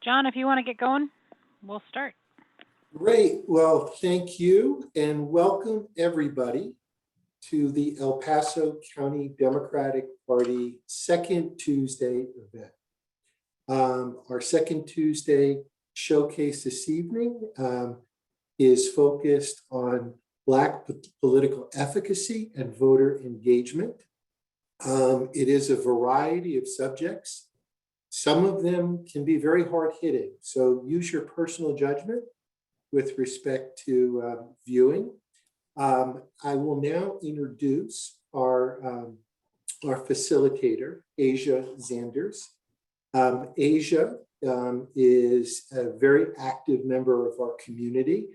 John, if you want to get going, we'll start. Great. Well, thank you and welcome everybody to the El Paso County Democratic Party Second Tuesday event. Our Second Tuesday showcase this evening is focused on Black political efficacy and voter engagement. It is a variety of subjects. Some of them can be very hard-hitting, so use your personal judgment with respect to viewing. I will now introduce our facilitator, Asia Zanders. Asia is a very active member of our community.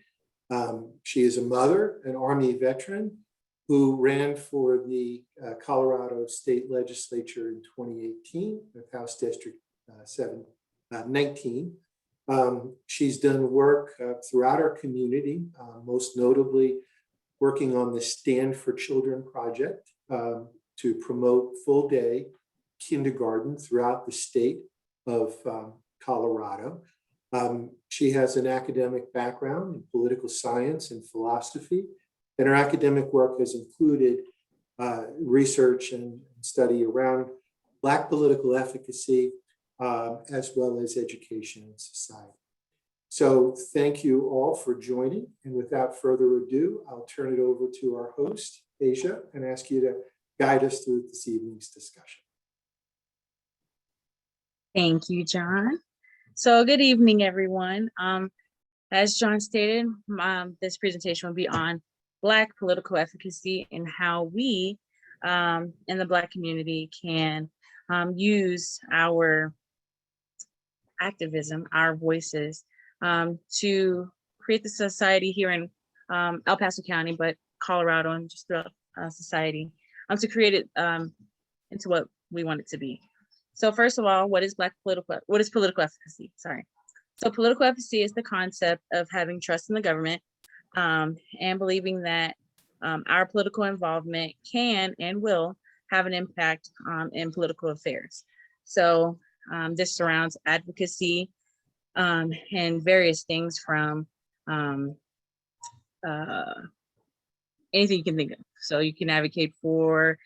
She is a mother, an Army veteran, who ran for the Colorado State Legislature in 2018 with House District 19. She's done work throughout our community, most notably working on the Stand for Children project to promote full-day kindergarten throughout the state of Colorado. She has an academic background in political science and philosophy, and her academic work has included research and study around Black political efficacy, as well as education and society. So thank you all for joining. And without further ado, I'll turn it over to our host, Asia, and ask you to guide us through this evening's discussion. Thank you, John. So good evening, everyone. As John stated, this presentation will be on Black political efficacy and how we in the Black community can use our activism, our voices, to create the society here in El Paso County, but Colorado and just throughout society, to create it into what we want it to be. So first of all, what is political efficacy? Sorry. So political efficacy is the concept of having trust in the government and believing that our political involvement can and will have an impact in political affairs. So this surrounds advocacy and various things from anything you can think of. So you can advocate for,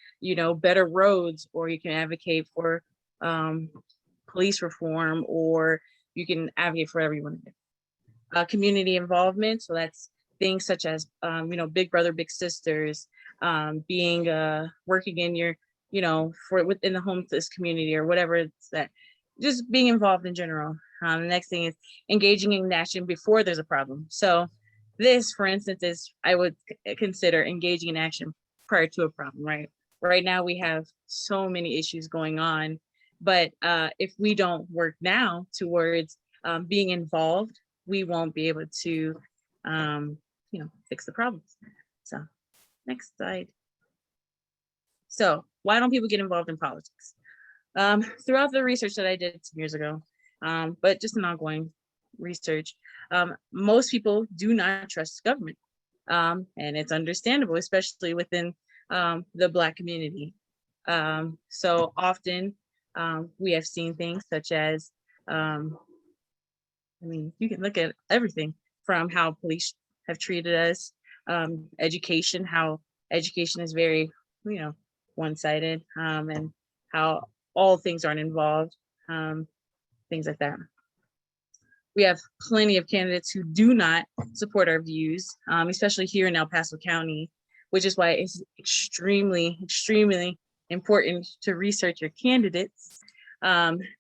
better roads, or you can advocate for police reform, or you can advocate for everyone. Community involvement, so that's things such as, big brother, big sisters, being working in your, within the homeless community or whatever it's that. Just being involved in general. The next thing is engaging in action before there's a problem. So this, for instance, is I would consider engaging in action prior to a problem, right? Right now we have so many issues going on, but if we don't work now towards being involved, we won't be able to, fix the problems. So next slide. So why don't people get involved in politics? Throughout the research that I did some years ago, but just an ongoing research, most people do not trust government. And it's understandable, especially within the Black community. So often we have seen things such as, you can look at everything from how police have treated us, education, how education is very, one-sided, and how all things aren't involved, things like that. We have plenty of candidates who do not support our views, especially here in El Paso County, which is why it's extremely, extremely important to research your candidates,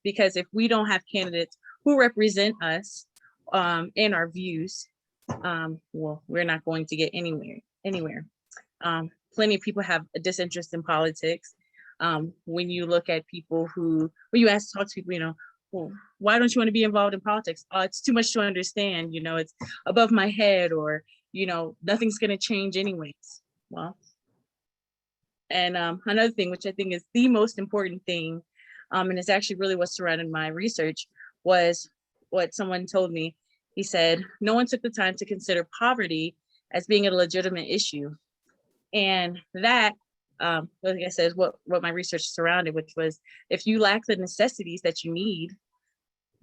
because if we don't have candidates who represent us and our views, well, we're not going to get anywhere. Plenty of people have a disinterest in politics. When you look at people when you talk to people, well, why don't you want to be involved in politics? Oh, it's too much to understand, it's above my head, or, nothing's going to change anyways. Well, and another thing, which I think is the most important thing, and it's actually really what surrounded my research, was what someone told me. He said, no one took the time to consider poverty as being a legitimate issue. And that, like I said, is what my research surrounded, which was, if you lack the necessities that you need,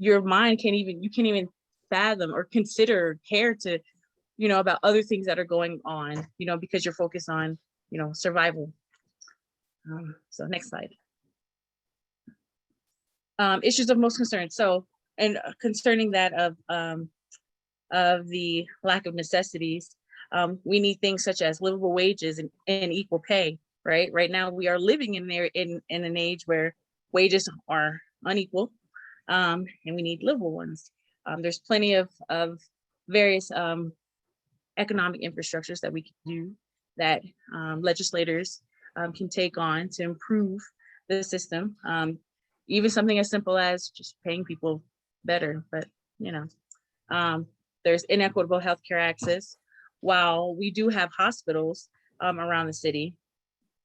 your mind you can't even fathom or consider, care to, about other things that are going on, because you're focused on, survival. So next slide. Issues of most concern. So, and concerning that of the lack of necessities, we need things such as livable wages and equal pay, right? Right now, we are living in an age where wages are unequal, and we need livable ones. There's plenty of various economic infrastructures that we can do, that legislators can take on to improve the system. Even something as simple as just paying people better, but there's inequitable healthcare access. While we do have hospitals around the city,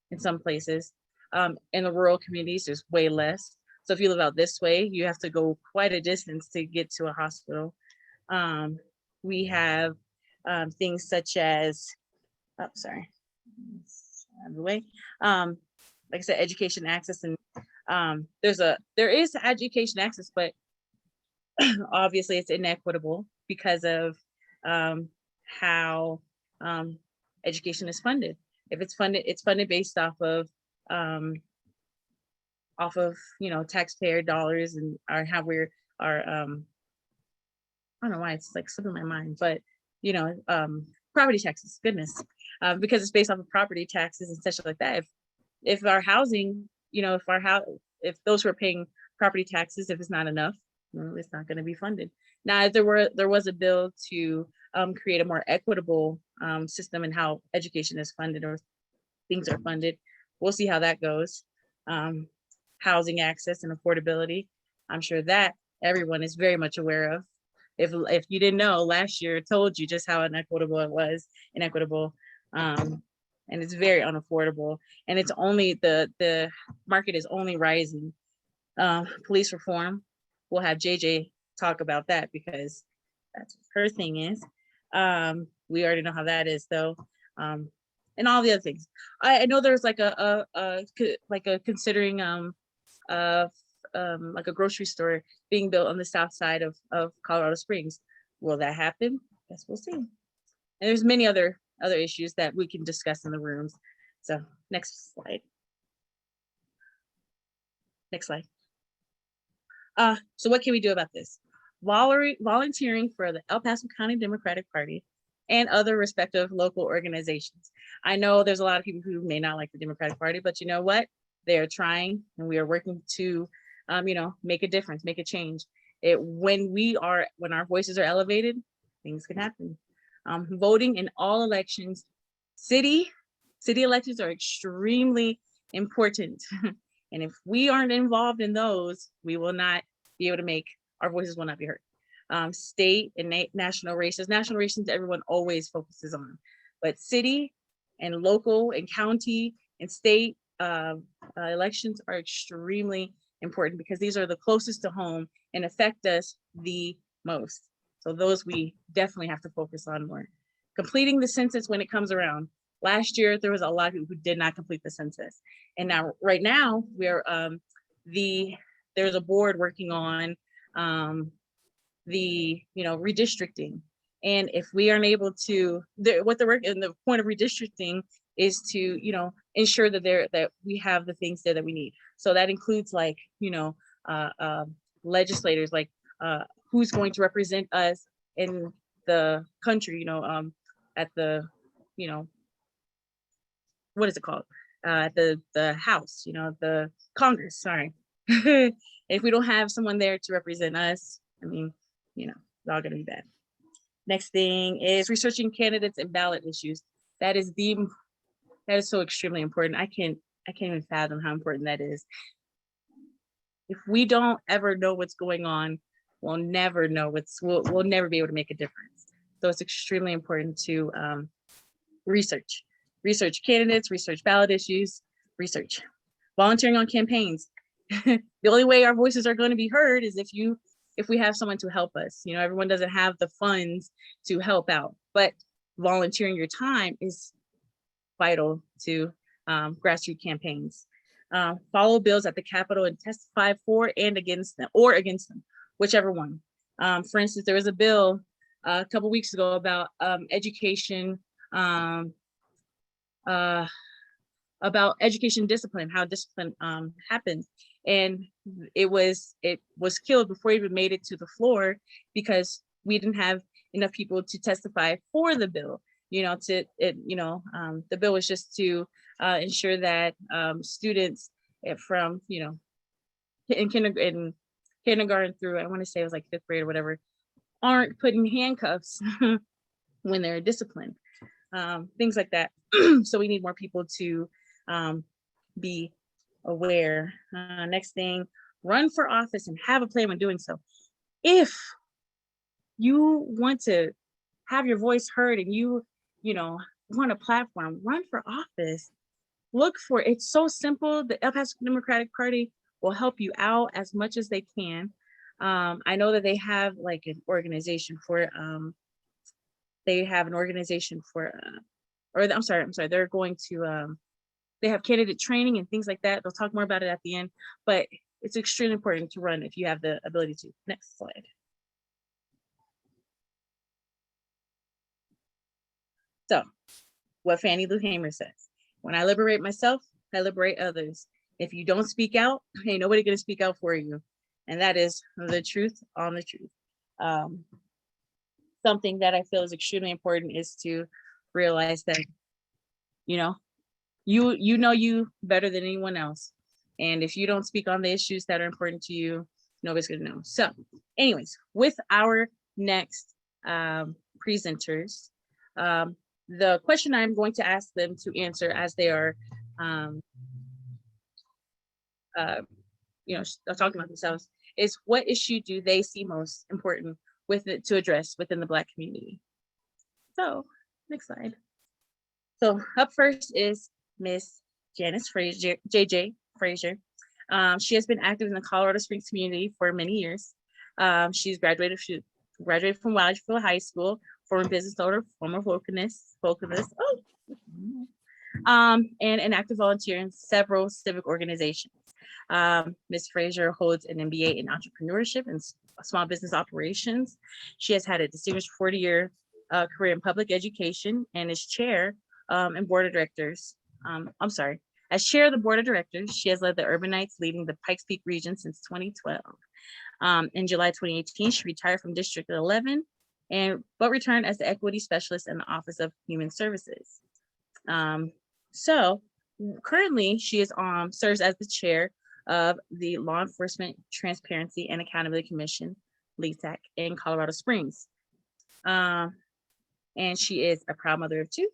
in some places, in the rural communities, there's way less. So if you live out this way, you have to go quite a distance to get to a hospital. We have things such as, out of the way. Like I said, education access, and there is education access, but obviously it's inequitable because of how education is funded. If it's funded based off of taxpayer dollars, and how we're I don't know why it's like slipping my mind, but property taxes, goodness, because it's based off of property taxes and such like that. If our housing, if those who are paying property taxes, if it's not enough, it's not going to be funded. Now, if there was a bill to create a more equitable system in how education is funded or things are funded, we'll see how that goes. Housing access and affordability, I'm sure that everyone is very much aware of. If you didn't know, last year told you just how inequitable it was, and it's very unaffordable, and it's only the market is only rising. Police reform, we'll have JJ talk about that because that's what her thing is. We already know how that is though, and all the other things. I know there's like a considering like a grocery store being built on the south side of Colorado Springs. Will that happen? Guess we'll see. And there's many other issues that we can discuss in the rooms. So next slide. Next slide. So what can we do about this? Volunteering for the El Paso County Democratic Party and other respective local organizations. I know there's a lot of people who may not like the Democratic Party, but you know what? They are trying, and we are working to, make a difference, make a change. When our voices are elevated, things can happen. Voting in all elections, city elections are extremely important. And if we aren't involved in those, we will not be able to our voices will not be heard. State and national races everyone always focuses on, but city and local and county and state elections are extremely important because these are the closest to home and affect us the most. So those we definitely have to focus on more. Completing the census when it comes around. Last year, there was a lot of people who did not complete the census. And now, right now, there's a board working on redistricting. And if we aren't able to, the point of redistricting is to, ensure that we have the things there that we need. So that includes legislators, who's going to represent us in the country, at the, what is it called? At the House, the Congress, sorry. If we don't have someone there to represent us, it's all gonna be bad. Next thing is researching candidates and ballot issues. That is so extremely important. I can't even fathom how important that is. If we don't ever know what's going on, we'll never know we'll never be able to make a difference. So it's extremely important to research candidates, research ballot issues, research volunteering on campaigns. The only way our voices are going to be heard is if we have someone to help us. Everyone doesn't have the funds to help out, but volunteering your time is vital to grassroots campaigns. Follow bills at the Capitol and testify for and against them, whichever one. For instance, there was a bill a couple weeks ago about education, about education discipline, how discipline happens. And it was killed before it even made it to the floor because we didn't have enough people to testify for the bill. The bill was just to ensure that students from, in kindergarten through, I want to say it was like 5th grade or whatever, aren't put in handcuffs when they're disciplined, things like that. So we need more people to be aware. Next thing, run for office and have a plan when doing so. If you want to have your voice heard and you want a platform, run for office. Look for it. It's so simple. The El Paso Democratic Party will help you out as much as they can. I know that they have like an organization for I'm sorry, they're going to they have candidate training and things like that. They'll talk more about it at the end, but it's extremely important to run if you have the ability to. Next slide. So what Fannie Lou Hamer says, when I liberate myself, I liberate others. If you don't speak out, ain't nobody gonna speak out for you. And that is the truth on the truth. Something that I feel is extremely important is to realize that, you know you better than anyone else. And if you don't speak on the issues that are important to you, nobody's gonna know. So anyways, with our next presenters, the question I'm going to ask them to answer as they are talking about themselves is, what issue do they see most important with it to address within the Black community? So next slide. So up first is Miss Janice Frazier, JJ Frazier. She has been active in the Colorado Springs community for many years. She's graduated from Wildfield High School, former business owner, former vocalist, and an active volunteer in several civic organizations. Ms. Frazier holds an MBA in entrepreneurship and small business operations. She has had a distinguished 40-year career in public education and is chair and board of directors. As chair of the board of directors, she has led the Urbanites leading the Pikes Peak region since 2012. In July 2018, she retired from District 11, but returned as the equity specialist in the Office of Human Services. So currently, she is serves as the chair of the Law Enforcement Transparency and Accountability Commission, LETAC, in Colorado Springs. And she is a proud mother of 2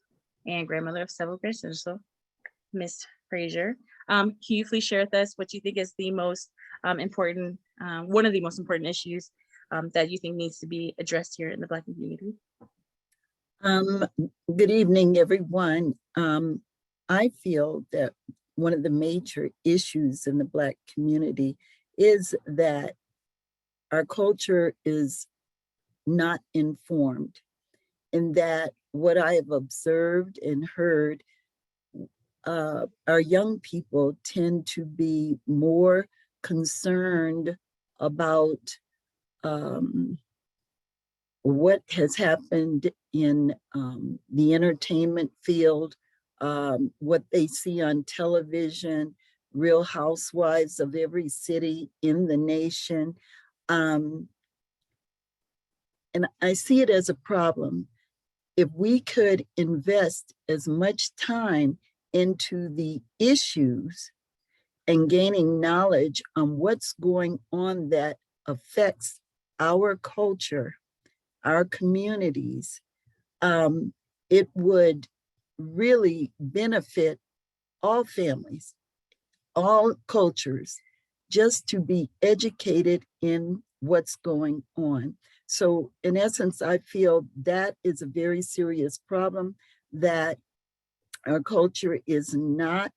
and grandmother of several grandsons. So, Ms. Frazier, can you please share with us what you think is the most important, one of the most important issues that you think needs to be addressed here in the Black community? Good evening, everyone. I feel that one of the major issues in the Black community is that our culture is not informed, and that what I have observed and heard, our young people tend to be more concerned about what has happened in the entertainment field, what they see on television, Real Housewives of every city in the nation. And I see it as a problem. If we could invest as much time into the issues and gaining knowledge on what's going on that affects our culture, our communities, it would really benefit all families, all cultures, just to be educated in what's going on. So in essence, I feel that is a very serious problem, that our culture is not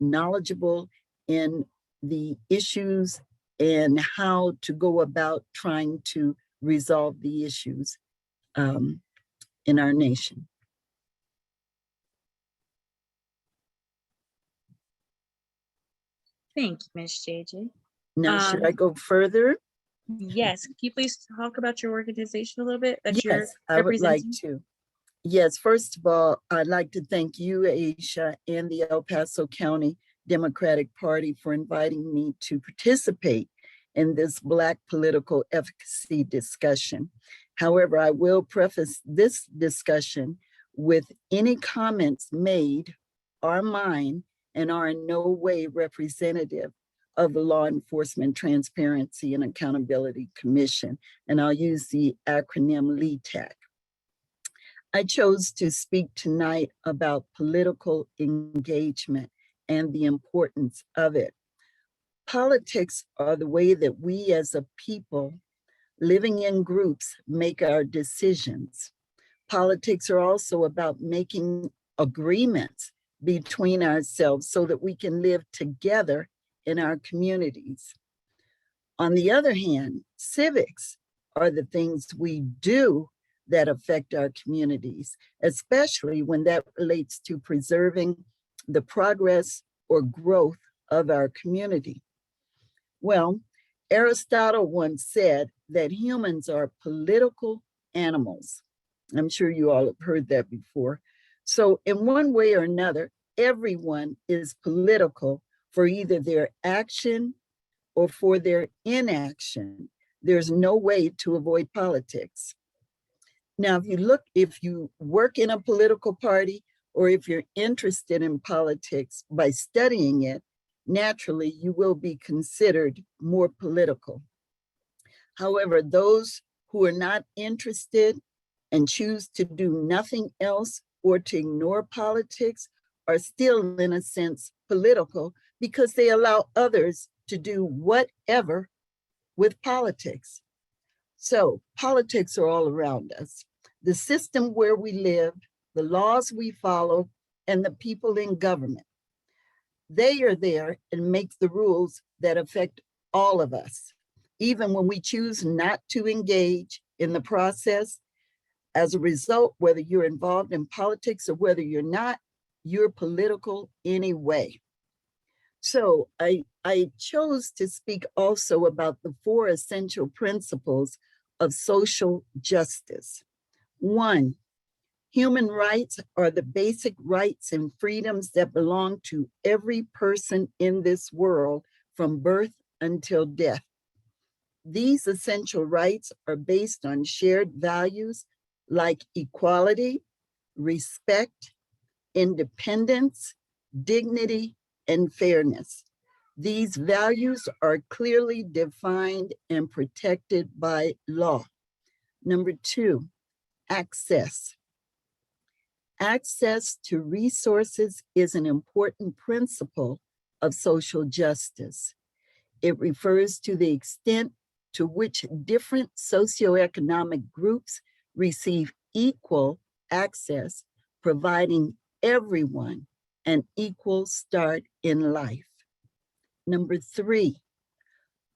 knowledgeable in the issues and how to go about trying to resolve the issues in our nation. Thank you, Ms. JJ. Now, should I go further? Yes, can you please talk about your organization a little bit that you're Yes, I would like representing? to. Yes, first of all, I'd like to thank you, Aisha, and the El Paso County Democratic Party for inviting me to participate in this Black political efficacy discussion. However, I will preface this discussion with any comments made are mine and are in no way representative of the Law Enforcement Transparency and Accountability Commission, and I'll use the acronym LETAC. I chose to speak tonight about political engagement and the importance of it. Politics are the way that we as a people living in groups make our decisions. Politics are also about making agreements between ourselves so that we can live together in our communities. On the other hand, civics are the things we do that affect our communities, especially when that relates to preserving the progress or growth of our community. Well, Aristotle once said that humans are political animals. I'm sure you all have heard that before. So in one way or another, everyone is political for either their action or for their inaction. There's no way to avoid politics. Now, if you work in a political party, or if you're interested in politics by studying it, naturally you will be considered more political. However, those who are not interested and choose to do nothing else or to ignore politics are still, in a sense, political because they allow others to do whatever with politics. So politics are all around us. The system where we live, the laws we follow, and the people in government. They are there and make the rules that affect all of us. Even when we choose not to engage in the process, as a result, whether you're involved in politics or whether you're not, you're political anyway. So I chose to speak also about the 4 essential principles of social justice. 1, human rights are the basic rights and freedoms that belong to every person in this world from birth until death. These essential rights are based on shared values like equality, respect, independence, dignity, and fairness. These values are clearly defined and protected by law. Number 2, access. Access to resources is an important principle of social justice. It refers to the extent to which different socioeconomic groups receive equal access, providing everyone an equal start in life. Number 3,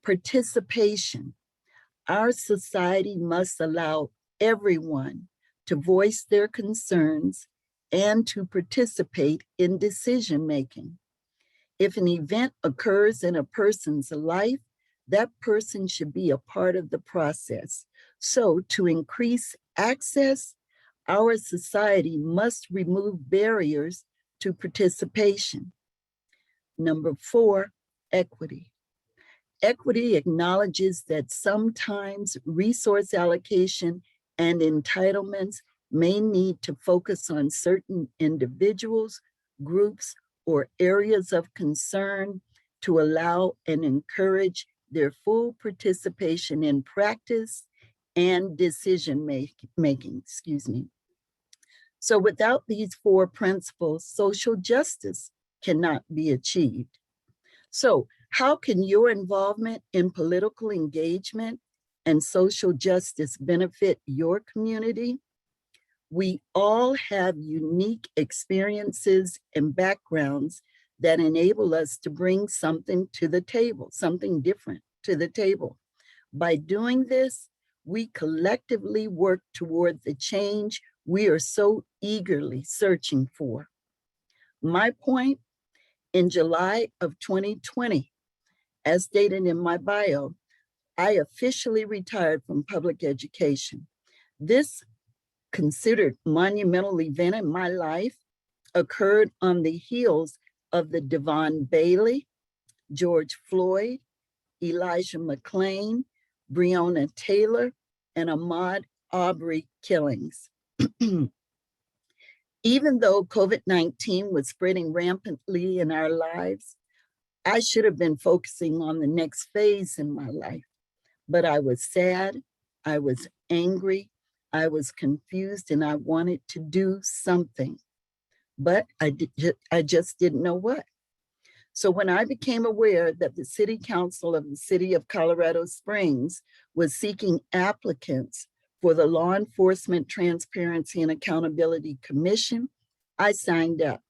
participation. Our society must allow everyone to voice their concerns and to participate in decision-making. If an event occurs in a person's life, that person should be a part of the process. So to increase access, our society must remove barriers to participation. Number 4, equity. Equity acknowledges that sometimes resource allocation and entitlements may need to focus on certain individuals, groups, or areas of concern to allow and encourage their full participation in practice and decision making. So without these 4 principles, social justice cannot be achieved. So how can your involvement in political engagement and social justice benefit your community? We all have unique experiences and backgrounds that enable us to bring something to the table, something different to the table. By doing this, we collectively work toward the change we are so eagerly searching for. My point, in July of 2020, as stated in my bio, I officially retired from public education. This considered monumental event in my life occurred on the heels of the Devon Bailey, George Floyd, Elijah McClain, Breonna Taylor, and Ahmaud Arbery killings. Even though COVID-19 was spreading rampantly in our lives, I should have been focusing on the next phase in my life. But I was sad, I was angry, I was confused, and I wanted to do something. But I just didn't know what. So when I became aware that the City Council of the City of Colorado Springs was seeking applicants for the Law Enforcement Transparency and Accountability Commission, I signed up.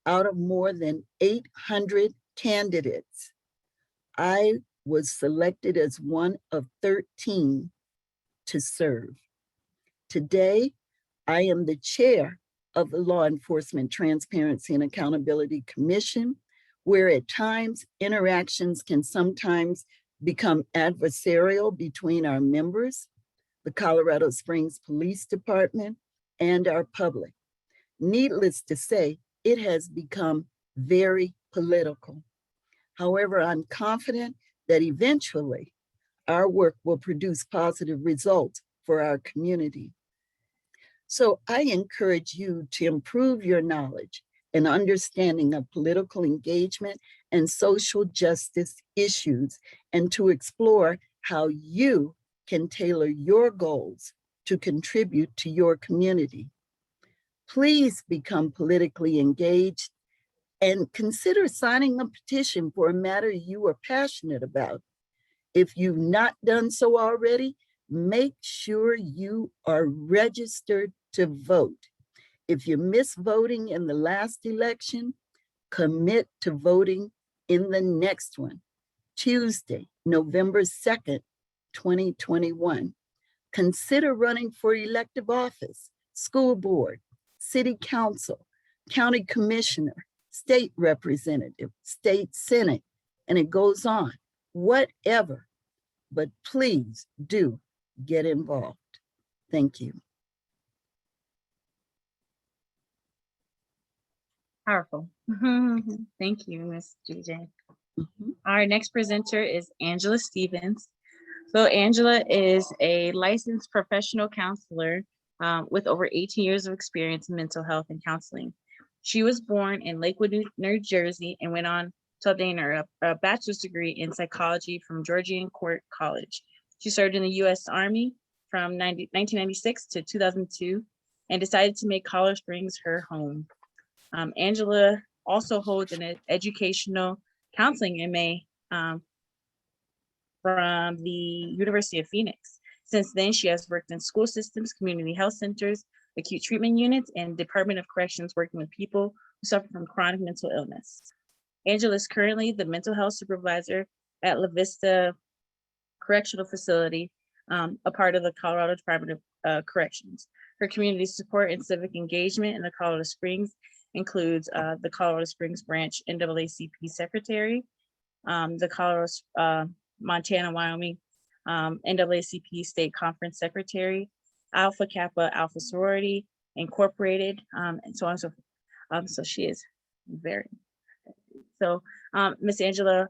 Out of more than 800 candidates, I was selected as one of 13 to serve. Today, I am the chair of the Law Enforcement Transparency and Accountability Commission, where at times interactions can sometimes become adversarial between our members, the Colorado Springs Police Department, and our public. Needless to say, it has become very political. However, I'm confident that eventually our work will produce positive results for our community. So I encourage you to improve your knowledge and understanding of political engagement and social justice issues, and to explore how you can tailor your goals to contribute to your community. Please become politically engaged and consider signing a petition for a matter you are passionate about. If you've not done so already, make sure you are registered to vote. If you missed voting in the last election, commit to voting in the next one, Tuesday, November 2nd, 2021. Consider running for elective office, school board, city council, county commissioner, state representative, state senate, and it goes on, whatever. But please do get involved. Thank you. Powerful. Thank you, Ms. GJ. Mhm. Our next presenter is Angela Stevens. So Angela is a licensed professional counselor with over 18 years of experience in mental health and counseling. She was born in Lakewood, New Jersey, and went on to obtain her bachelor's degree in psychology from Georgian Court College. She served in the U.S. Army from 1996 to 2002 and decided to make Colorado Springs her home. Angela also holds an educational counseling MA from the University of Phoenix. Since then, she has worked in school systems, community health centers, acute treatment units, and Department of Corrections, working with people who suffer from chronic mental illness. Angela is currently the mental health supervisor at La Vista Correctional Facility, a part of the Colorado Department of Corrections. Her community support and civic engagement in the Colorado Springs includes the Colorado Springs Branch NAACP Secretary, the Colorado, Montana, Wyoming NAACP State Conference Secretary, Alpha Kappa Alpha Sorority Incorporated, and so on and so forth. So she is very, so Miss Angela,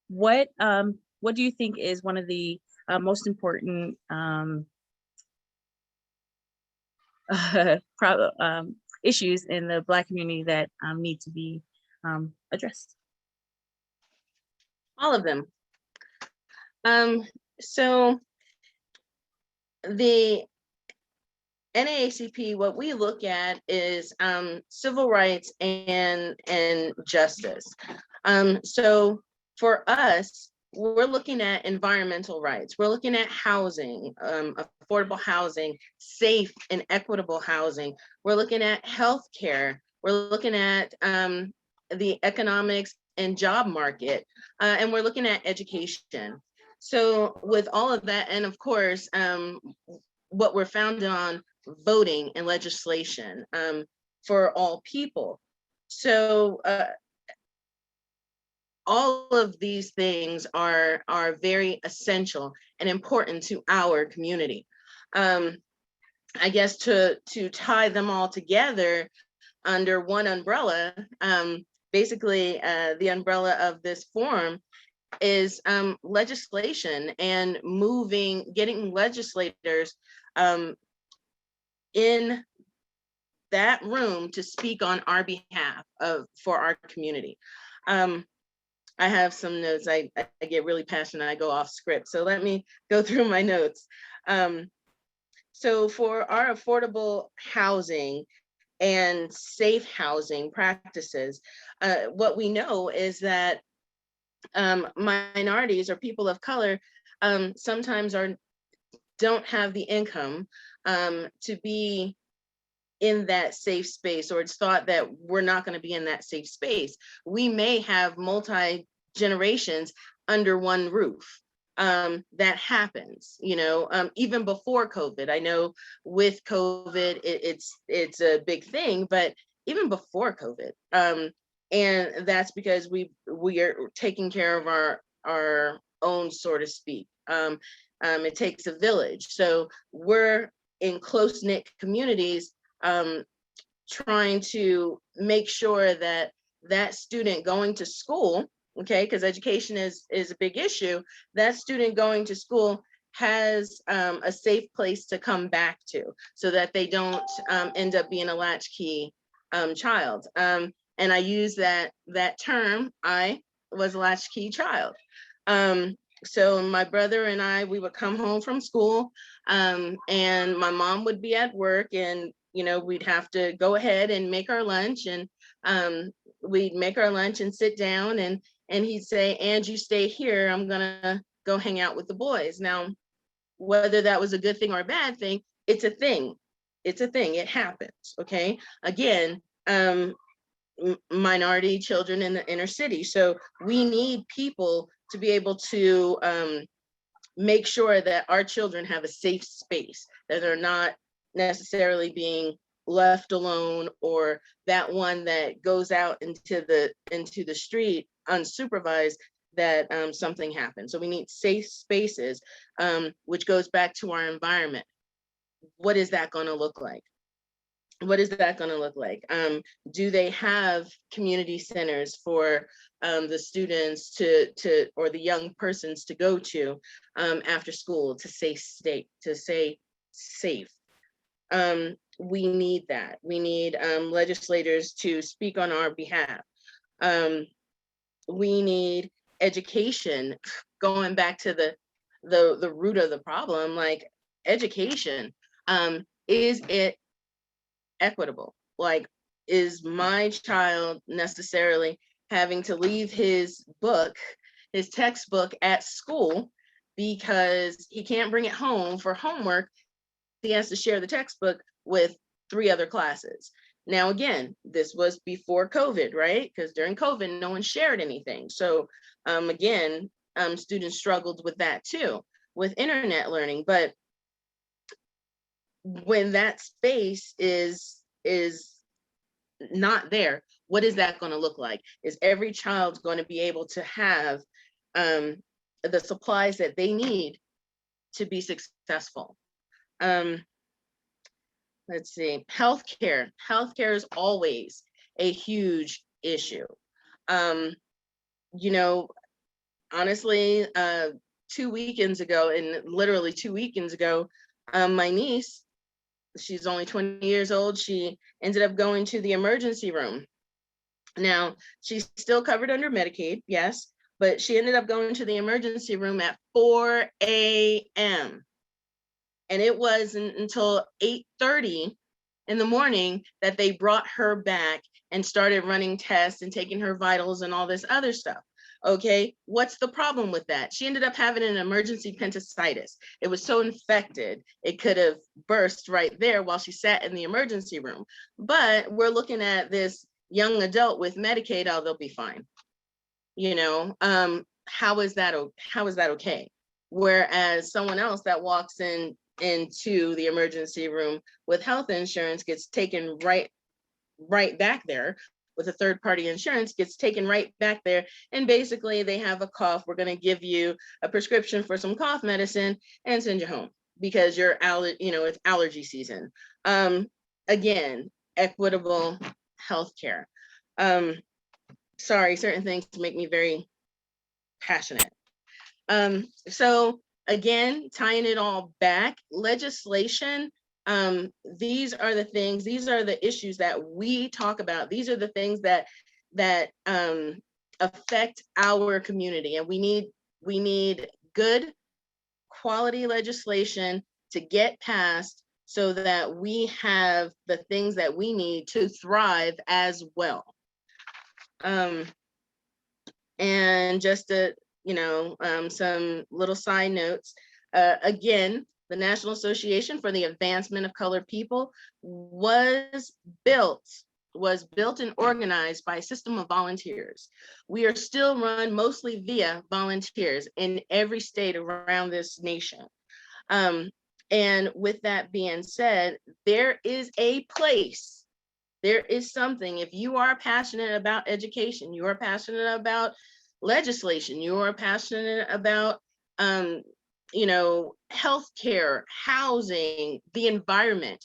what do you think is one of the most important issues in the Black community that need to be addressed? All of them. So the NAACP, what we look at is civil rights and justice. So for us, we're looking at environmental rights. We're looking at housing, affordable housing, safe and equitable housing. We're looking at healthcare. We're looking at the economics and job market, and we're looking at education. So with all of that, and of course, what we're founded on, voting and legislation for all people. So all of these things are very essential and important to our community. I guess to tie them all together under one umbrella, basically the umbrella of this forum is legislation and getting legislators in that room to speak on our behalf for our community. I have some notes. I get really passionate. I go off script. So let me go through my notes. So for our affordable housing and safe housing practices, what we know is that minorities or people of color sometimes don't have the income to be in that safe space, or it's thought that we're not going to be in that safe space. We may have multi-generations under one roof. That happens, even before COVID. I know with COVID, it's a big thing, but even before COVID, and that's because we are taking care of our own, so to speak. It takes a village, so we're in close-knit communities, trying to make sure that that student going to school, okay, because education is a big issue, that student going to school has a safe place to come back to, so that they don't end up being a latchkey child. And I use that term. I was a latchkey child. So my brother and I, we would come home from school, and my mom would be at work, and we'd have to go ahead and make our lunch, and we'd make our lunch and sit down, and he'd say, "And you stay here, I'm gonna go hang out with the boys." Now, whether that was a good thing or a bad thing, it's a thing. It's a thing. It happens. Okay. Again, minority children in the inner city. So we need people to be able to make sure that our children have a safe space, that they're not necessarily being left alone, or that one that goes out into the street unsupervised, that something happens. So we need safe spaces, which goes back to our environment. What is that going to look like? What is that going to look like? Do they have community centers for the students or the young persons to go to after school to stay safe? We need that. We need legislators to speak on our behalf. We need education, going back to the root of the problem, like education. Is it equitable? Like, is my child necessarily having to leave his textbook at school because he can't bring it home for homework? He has to share the textbook with 3 other classes. Now, again, this was before COVID, right? Because during COVID, no one shared anything. So again, students struggled with that too, with internet learning. But when that space is not there, what is that going to look like? Is every child going to be able to have the supplies that they need to be successful? Let's see, healthcare. Healthcare is always a huge issue. Honestly, 2 weekends ago, and literally 2 weekends ago, my niece, she's only 20 years old, she ended up going to the emergency room. Now, she's still covered under Medicaid, yes, but she ended up going to the emergency room at 4 a.m. And it wasn't until 8:30 in the morning that they brought her back and started running tests and taking her vitals and all this other stuff. Okay, what's the problem with that? She ended up having an emergency appendicitis. It was so infected, it could have burst right there while she sat in the emergency room. But we're looking at this young adult with Medicaid, oh, they'll be fine. How is that okay? Whereas someone else that walks into the emergency room with health insurance gets taken right back there with a third-party insurance gets taken right back there. And basically they have a cough. We're going to give you a prescription for some cough medicine and send you home because you're it's allergy season. Again, equitable healthcare. Sorry, certain things make me very passionate. So again, tying it all back, legislation, these are the things, these are the issues that we talk about. These are the things that affect our community, and we need good quality legislation to get passed so that we have the things that we need to thrive as well. And just to, some little side notes. Again, the National Association for the Advancement of Colored People was built and organized by a system of volunteers. We are still run mostly via volunteers in every state around this nation. And with that being said, there is a place, there is something, if you are passionate about education, you are passionate about legislation, you are passionate about healthcare, housing, the environment,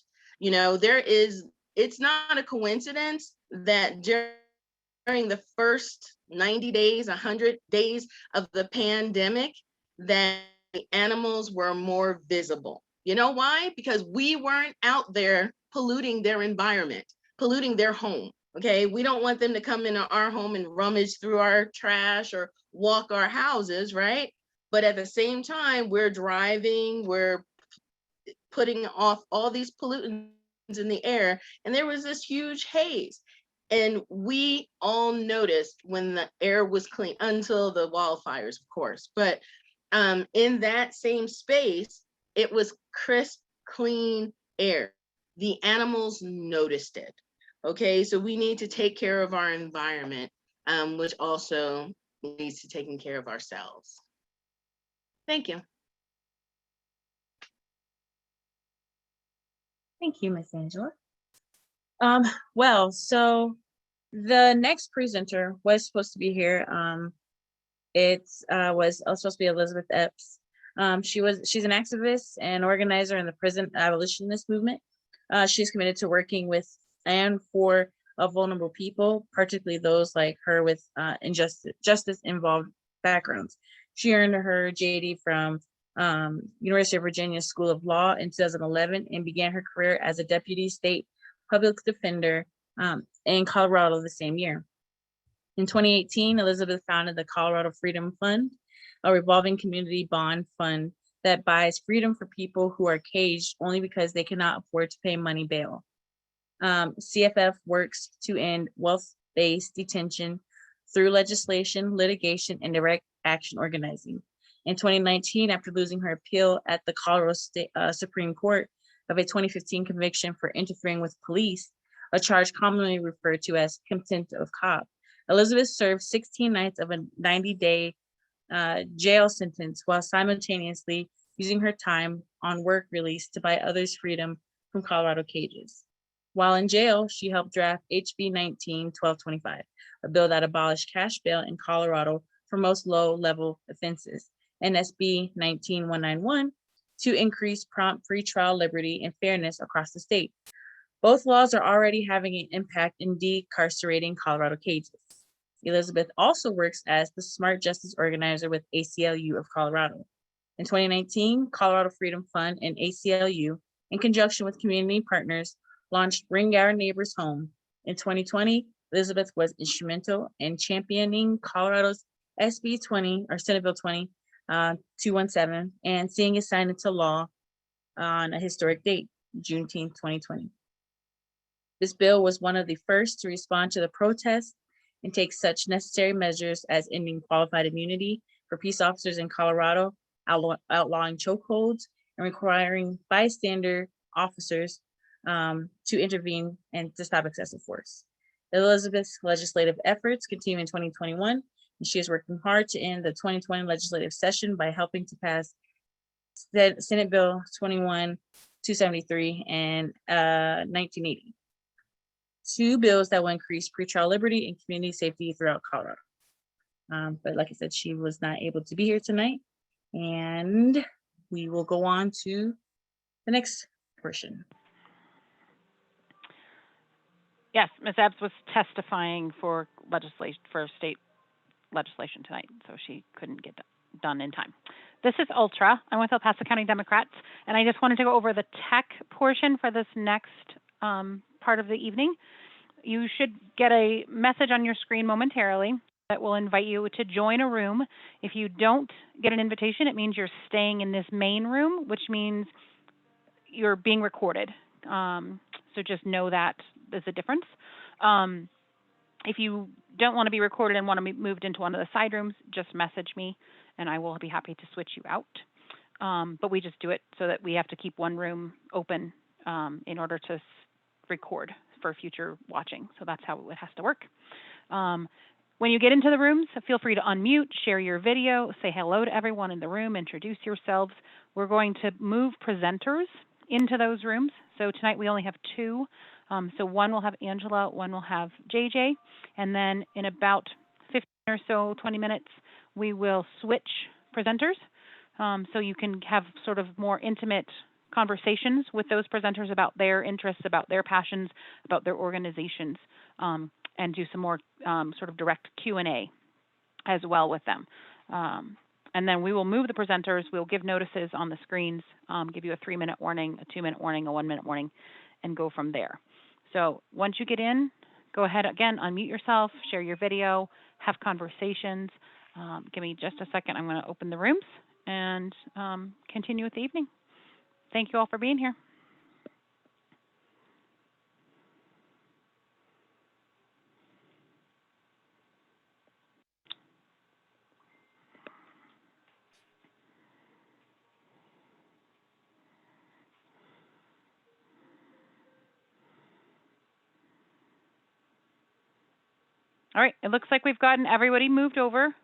it's not a coincidence that during the first 90 days, 100 days of the pandemic, that the animals were more visible. You know why? Because we weren't out there polluting their environment, polluting their home. Okay, we don't want them to come into our home and rummage through our trash or walk our houses, right? But at the same time, we're driving, we're putting off all these pollutants in the air, and there was this huge haze. And we all noticed when the air was clean, until the wildfires, of course. But in that same space, it was crisp, clean air. The animals noticed it. Okay, so we need to take care of our environment, which also leads to taking care of ourselves. Thank you. Thank you, Ms. Angela. Well, so the next presenter was supposed to be here. It was supposed to be Elizabeth Epps. She's an activist and organizer in the prison abolitionist movement. She's committed to working with and for vulnerable people, particularly those like her with justice-involved backgrounds. She earned her JD from University of Virginia School of Law in 2011 and began her career as a deputy state public defender in Colorado the same year. In 2018, Elizabeth founded the Colorado Freedom Fund, a revolving community bond fund that buys freedom for people who are caged only because they cannot afford to pay money bail. CFF works to end wealth-based detention through legislation, litigation, and direct action organizing. In 2019, after losing her appeal at the Colorado State Supreme Court of a 2015 conviction for interfering with police, a charge commonly referred to as contempt of cop, Elizabeth served 16 nights of a 90-day jail sentence while simultaneously using her time on work release to buy others freedom from Colorado cages. While in jail, she helped draft HB 19-1225, a bill that abolished cash bail in Colorado for most low-level offenses, and SB 19-191 to increase prompt pretrial liberty and fairness across the state. Both laws are already having an impact in decarcerating Colorado cages. Elizabeth also works as the Smart Justice Organizer with ACLU of Colorado. In 2019, Colorado Freedom Fund and ACLU, in conjunction with community partners, launched Bring Our Neighbors Home. In 2020, Elizabeth was instrumental in championing Colorado's SB 20 or Senate Bill 217 and seeing it signed into law on a historic date, Juneteenth 2020. This bill was one of the first to respond to the protests and take such necessary measures as ending qualified immunity for peace officers in Colorado, outlawing chokeholds, and requiring bystander officers to intervene and to stop excessive force. Elizabeth's legislative efforts continue in 2021, and she is working hard to end the 2020 legislative session by helping to pass Senate Bill 21-273 and 1980. 2 bills that will increase pretrial liberty and community safety throughout Colorado. But like I said, she was not able to be here tonight, and we will go on to the next portion. Yes, Ms. Ebbs was testifying for state legislation tonight, so she couldn't get done in time. This is Ultra. I'm with El Paso County Democrats, and I just wanted to go over the tech portion for this next part of the evening. You should get a message on your screen momentarily that will invite you to join a room. If you don't get an invitation, it means you're staying in this main room, which means you're being recorded. So just know that there's a difference. If you don't want to be recorded and want to be moved into one of the side rooms, just message me and I will be happy to switch you out. But we just do it so that we have to keep one room open in order to record for future watching. So that's how it has to work. When you get into the rooms, feel free to unmute, share your video, say hello to everyone in the room, introduce yourselves. We're going to move presenters into those rooms. So tonight we only have 2. So one will have Angela, one will have JJ, and then in about 15 or so, 20 minutes, we will switch presenters. So you can have sort of more intimate conversations with those presenters about their interests, about their passions, about their organizations, and do some more sort of direct Q&A as well with them. And then we will move the presenters. We'll give notices on the screens, give you a 3-minute warning, a 2-minute warning, a 1-minute warning, and go from there. So once you get in, go ahead again, unmute yourself, share your video, have conversations. Give me just a second. I'm going to open the rooms and continue with the evening. Thank you all for being here. All right, it looks like we've gotten everybody moved over.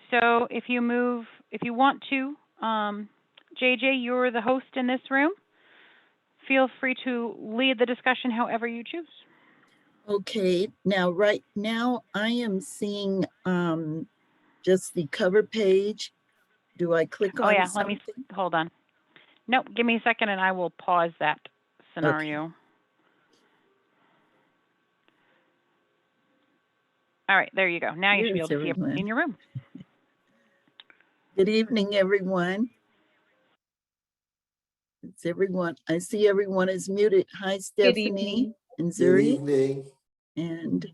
So if you want to, JJ, you're the host in this room. Feel free to lead the discussion however you choose. Okay, now right now I am seeing just the cover page. Do I click on yeah, something? hold on. Nope, give me a second and I will pause that scenario. Okay. All right, there you go. Now you should be able to see everybody in your room. Good evening, everyone. It's everyone. I see everyone is muted. Hi, Stephanie and Zuri. Good evening. And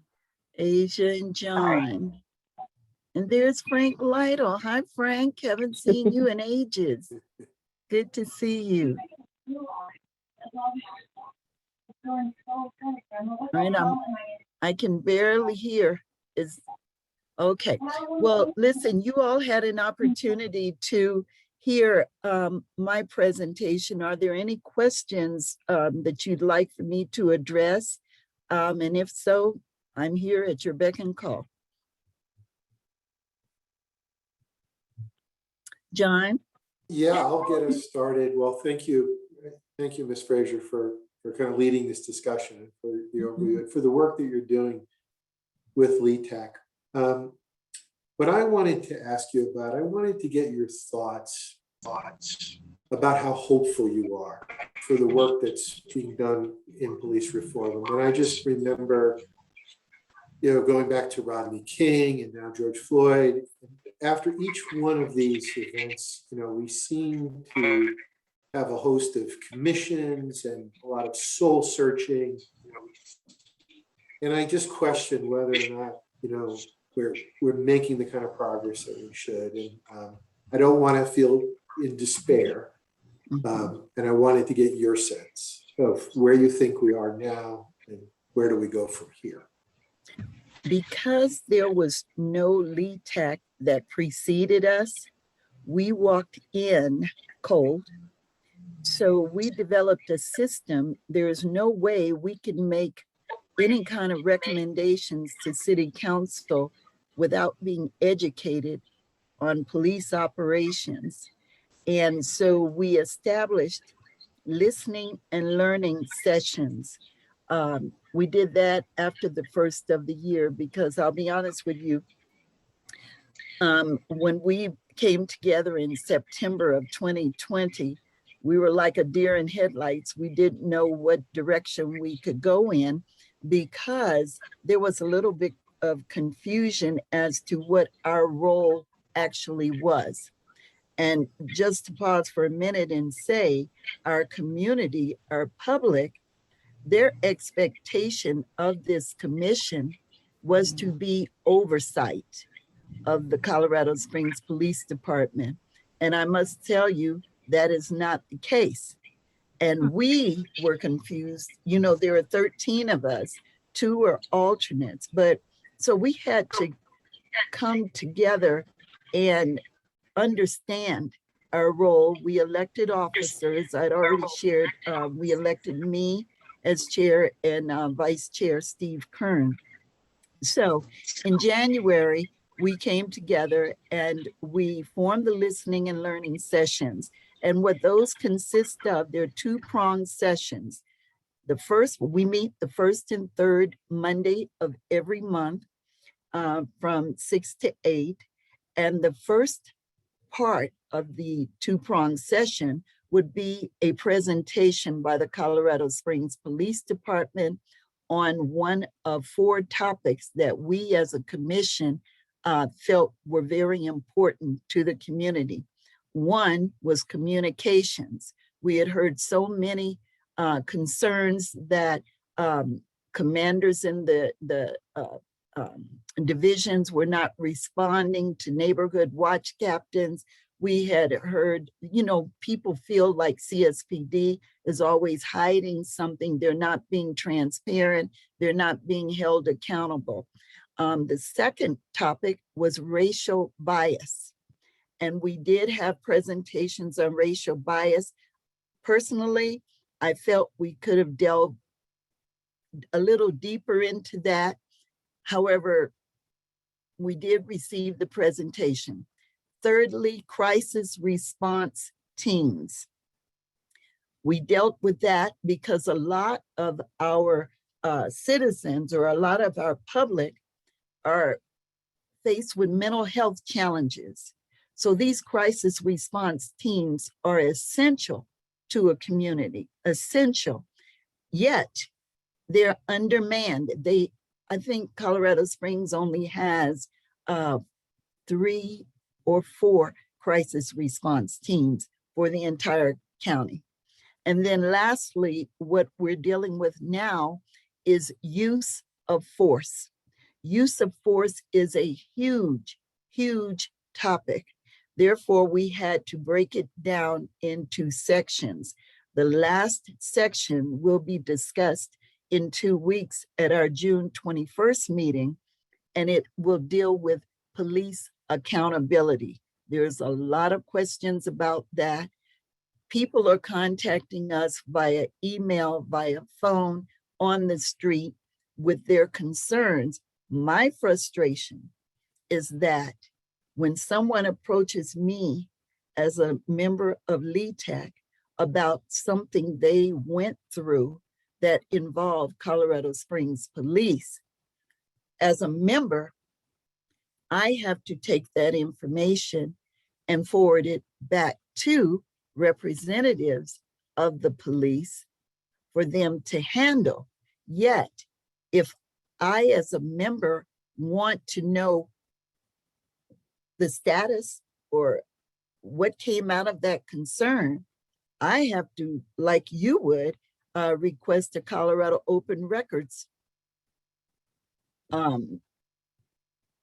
Asia and John. And there's Frank Lytle. Hi, Frank. Haven't seen you in ages. Good to see you. Right, I can barely hear. Okay. Well, listen, you all had an opportunity to hear my presentation. Are there any questions that you'd like for me to address? And if so, I'm here at your beck and call. John? Yeah, I'll get us started. Well, thank you. Thank you, Ms. Frazier, for kind of leading this discussion and for the overview, for the work that you're doing with LETAC. What I wanted to ask you about, I wanted to get your thoughts about how hopeful you are for the work that's being done in police reform. And I just remember, going back to Rodney King and now George Floyd, after each one of these events, we seem to have a host of commissions and a lot of soul searching. And I just question whether or not, we're making the kind of progress that we should. And I don't want to feel in despair. And I wanted to get your sense of where you think we are now and where do we go from here. Because there was no LETAC that preceded us, we walked in cold. So we developed a system. There is no way we can make any kind of recommendations to city council without being educated on police operations. And so we established listening and learning sessions. we did that after the first of the year, because I'll be honest with you, when we came together in September of 2020, we were like a deer in headlights. We didn't know what direction we could go in because there was a little bit of confusion as to what our role actually was. And just to pause for a minute and say, our community, our public, their expectation of this commission was to be oversight of the Colorado Springs Police Department. And I must tell you, that is not the case. And we were confused. You know, there are 13 of us, 2 are alternates, but so we had to come together and understand our role. We elected officers. I'd already shared, we elected me as chair and vice chair Steve Kern. So in January, we came together and we formed the listening and learning sessions. And what those consist of, they're 2-pronged sessions. The first, we meet the first and third Monday of every month from 6 to 8. And the first part of the 2-pronged session would be a presentation by the Colorado Springs Police Department on one of 4 topics that we as a commission felt were very important to the community. One was communications. We had heard so many concerns that commanders in the divisions were not responding to neighborhood watch captains. We had heard, you know, people feel like CSPD is always hiding something. They're not being transparent. They're not being held accountable. The second topic was racial bias. And we did have presentations on racial bias. Personally, I felt we could have delved a little deeper into that. However, we did receive the presentation. Thirdly, crisis response teams. We dealt with that because a lot of our citizens or a lot of our public are faced with mental health challenges. So these crisis response teams are essential to a community, essential, yet they're undermanned. I think Colorado Springs only has 3 or 4 crisis response teams for the entire county. And then lastly, what we're dealing with now is use of force. Use of force is a huge, huge topic. Therefore, we had to break it down into sections. The last section will be discussed in 2 weeks at our June 21st meeting, and it will deal with police accountability. There's a lot of questions about that. People are contacting us via email, via phone, on the street with their concerns. My frustration is that when someone approaches me as a member of LETAC about something they went through that involved Colorado Springs Police, as a member, I have to take that information and forward it back to representatives of the police for them to handle. Yet, if I, as a member, want to know the status or what came out of that concern, I have to, like you would, request a Colorado Open Records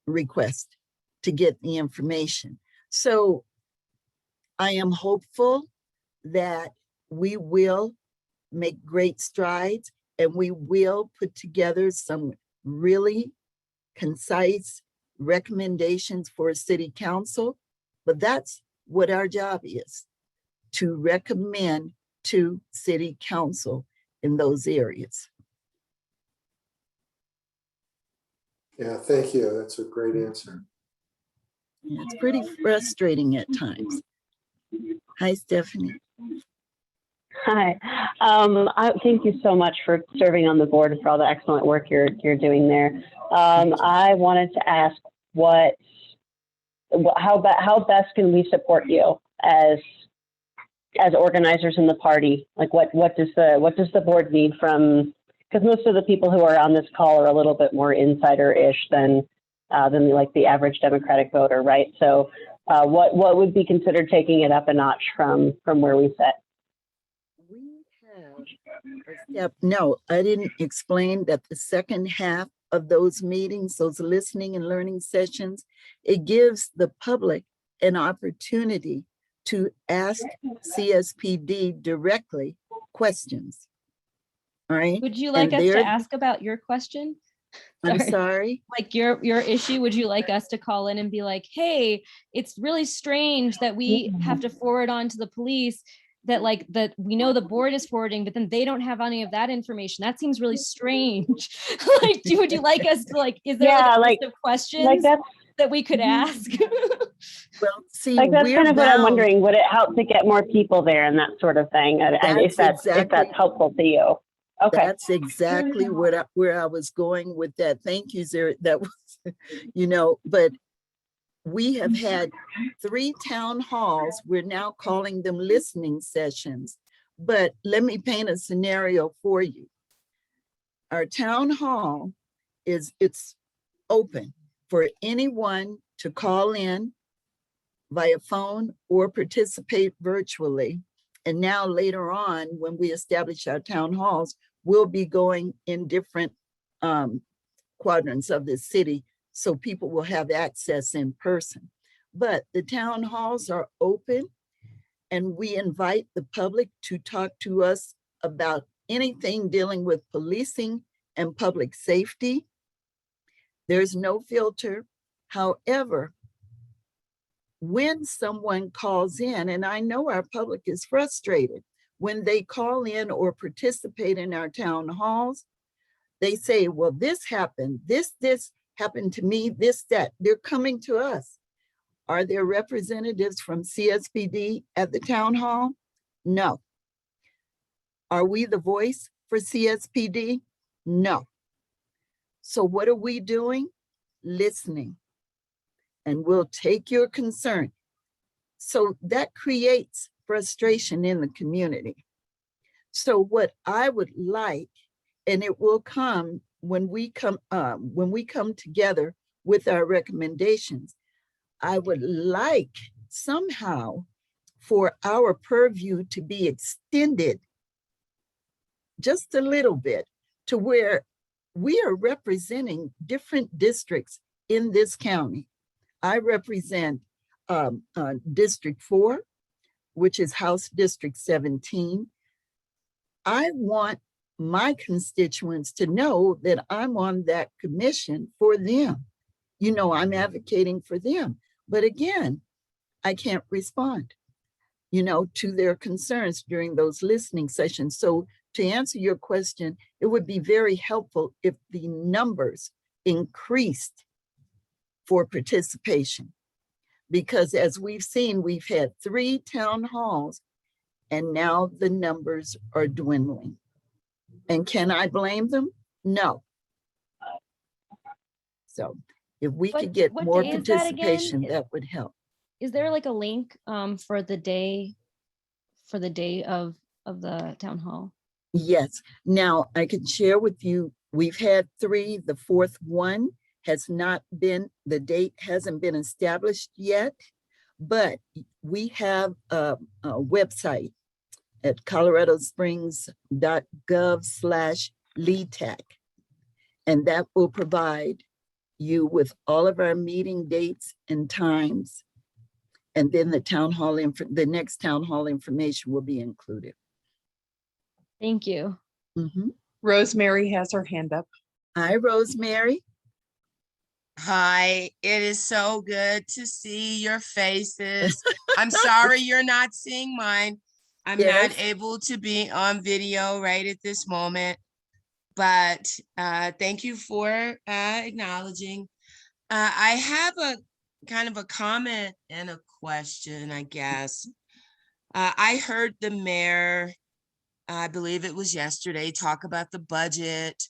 request to get the information. So I am hopeful that we will make great strides and we will put together some really concise recommendations for City Council. But that's what our job is, to recommend to City Council in those areas. Yeah, thank you. That's a great answer. Yeah, it's pretty frustrating at times. Hi, Stephanie. Hi. Thank you so much for serving on the board and for all the excellent work you're doing there. I wanted to ask how best can we support you as organizers in the party? Like what does the board need from, because most of the people who are on this call are a little bit more insider-ish than like the average Democratic voter, right? So what would be considered taking it up a notch from where we sit? We have a step. No, I didn't explain that the second half of those meetings, those listening and learning sessions, it gives the public an opportunity to ask CSPD directly questions. All right. Would you like us to ask about your question? I'm sorry. Like your issue, would you like us to call in and be like, hey, it's really strange that we have to forward on to the police that we know the board is forwarding, but then they don't have any of that information. That seems really strange. Like, would you like us to is there a list of questions that we could ask? Well, see, that's kind of what I'm wondering. Would it help to get more people there and that sort of thing? And if that's helpful to you. Okay. That's exactly where I was going with that. Thank you, Zara. That was, but we have had 3 town halls. We're now calling them listening sessions. But let me paint a scenario for you. Our town hall it's open for anyone to call in via phone or participate virtually. And now later on, when we establish our town halls, we'll be going in different quadrants of the city so people will have access in person. But the town halls are open and we invite the public to talk to us about anything dealing with policing and public safety. There's no filter. However, when someone calls in, and I know our public is frustrated, when they call in or participate in our town halls, they say, well, this happened, this happened to me, this, that. They're coming to us. Are there representatives from CSPD at the town hall? No. Are we the voice for CSPD? No. So what are we doing? Listening. And we'll take your concern. So that creates frustration in the community. So what I would like, and it will come when we come together with our recommendations, I would like somehow for our purview to be extended just a little bit to where we are representing different districts in this county. I represent District 4, which is House District 17. I want my constituents to know that I'm on that commission for them. I'm advocating for them. But again, I can't respond, to their concerns during those listening sessions. So to answer your question, it would be very helpful if the numbers increased for participation. Because as we've seen, we've had 3 town halls and now the numbers are dwindling. And can I blame them? No. So if we could get more participation, that would help. Is there a link for the day of the town hall? Yes. Now I can share with you, we've had 3, the 4th one has not been, the date hasn't been established yet, but we have a website at coloradosprings.gov/LETAC, and that will provide you with all of our meeting dates and times, and then the next town hall information will be included. Thank you. Mm-hmm. Rosemary has her hand up. Hi, Rosemary. Hi, it is so good to see your faces. I'm sorry you're not seeing mine. I'm not able to be on video right at this moment, but thank you for acknowledging. I have a kind of a comment and a question, I guess. I heard the mayor I believe it was yesterday, talk about the budget,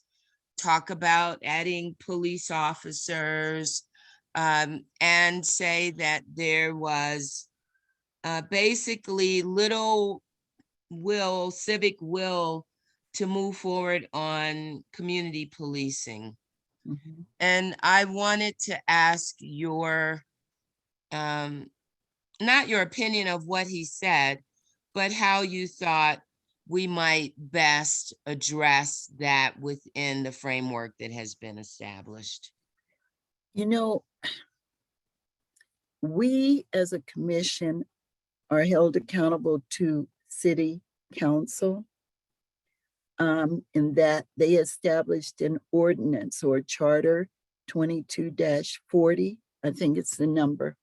talk about adding police officers, and say that there was basically little civic will to move forward on community policing. Mhm. And I wanted to ask your, not your opinion of what he said, but how you thought we might best address that within the framework that has been established. You know, we as a commission are held accountable to city council, in that they established an ordinance or charter 22-40, I think it's the number,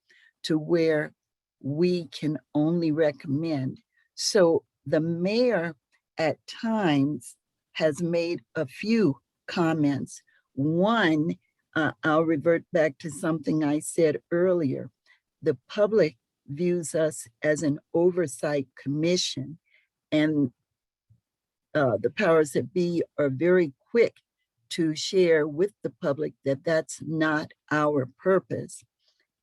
to where we can only recommend. So the mayor at times has made a few comments. One, I'll revert back to something I said earlier. The public views us as an oversight commission, and the powers that be are very quick to share with the public that that's not our purpose.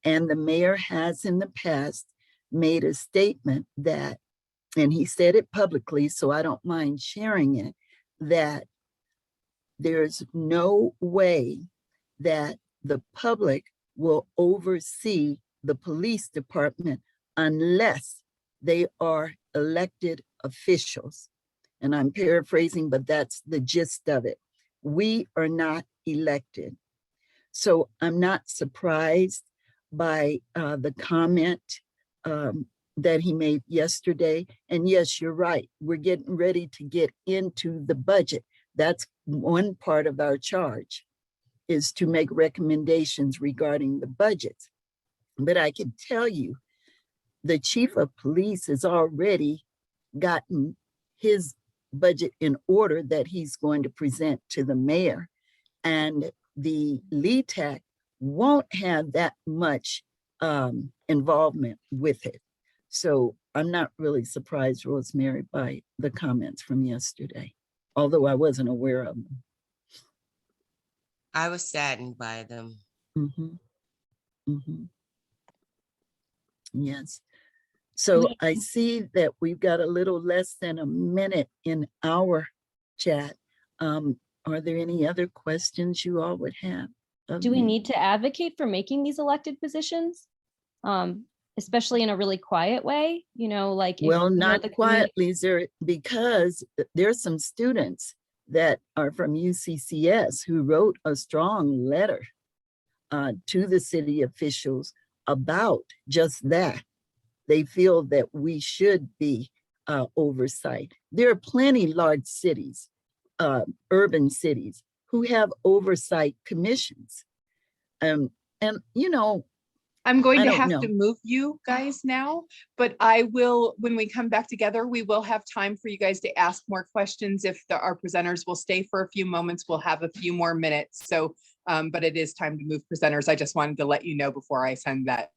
And the mayor has in the past made a statement that, and he said it publicly, so I don't mind sharing it, that there's no way that the public will oversee the police department unless they are elected officials. And I'm paraphrasing, but that's the gist of it. We are not elected. So I'm not surprised by the comment that he made yesterday. And yes, you're right. We're getting ready to get into the budget. That's one part of our charge, is to make recommendations regarding the budgets. But I can tell you, the chief of police has already gotten his budget in order that he's going to present to the mayor. And the LETAC won't have that much involvement with it. So I'm not really surprised, Rosemary, by the comments from yesterday, although I wasn't aware of them. I was saddened by them. Mhm. Mhm. Yes. So I see that we've got a little less than a minute in our chat. Are there any other questions you all would have? Do we me? need to advocate for making these elected positions? Especially in a really quiet way, you know, like if Well, you know, not the community. quietly, sir, because there's some students that are from UCCS who wrote a strong letter to the city officials about just that. They feel that we should be oversight. There are plenty large cities, urban cities, who have oversight commissions. And you know, I'm going I to don't have know. to move you guys now, but I will, when we come back together, we will have time for you guys to ask more questions. If our presenters will stay for a few moments, we'll have a few more minutes. So, but it is time to move presenters. I just wanted to let you know before I send that.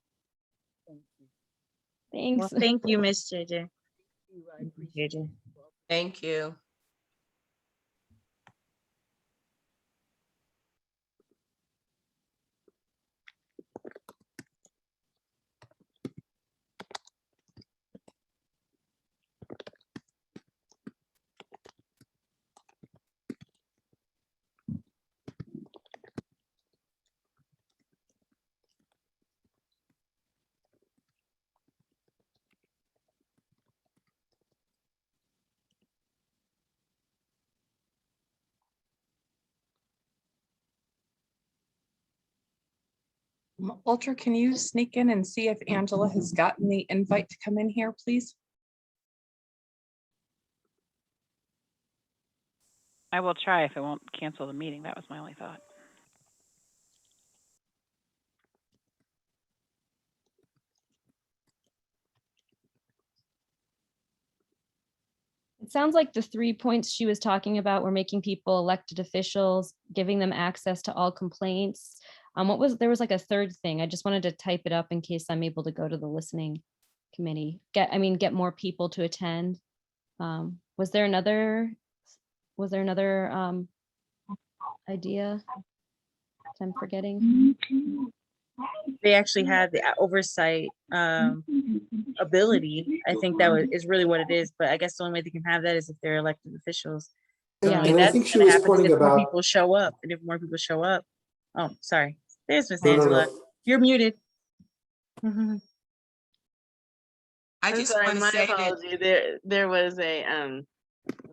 Thanks. Well, thank you, Ms. JJ. I appreciate JJ. Thank you. Ultra, can you sneak in and see if Angela has gotten the invite to come in here, please? I will try if it won't cancel the meeting. That was my only thought. It sounds like the 3 points she was talking about were making people elected officials, giving them access to all complaints. There was like a third thing. I just wanted to type it up in case I'm able to go to the listening committee. Get more people to attend. Was there another idea that I'm forgetting? They actually have the oversight ability. I think that is really what it is. But I guess the only way they can have that is if they're elected officials. The Yeah. only way And I that's think she gonna was happen is pointing if more about, people show up. And if more people show up, oh, sorry. There's Miss no, no, Angela. no. You're muted. I I'm just sorry, want to my say that apology.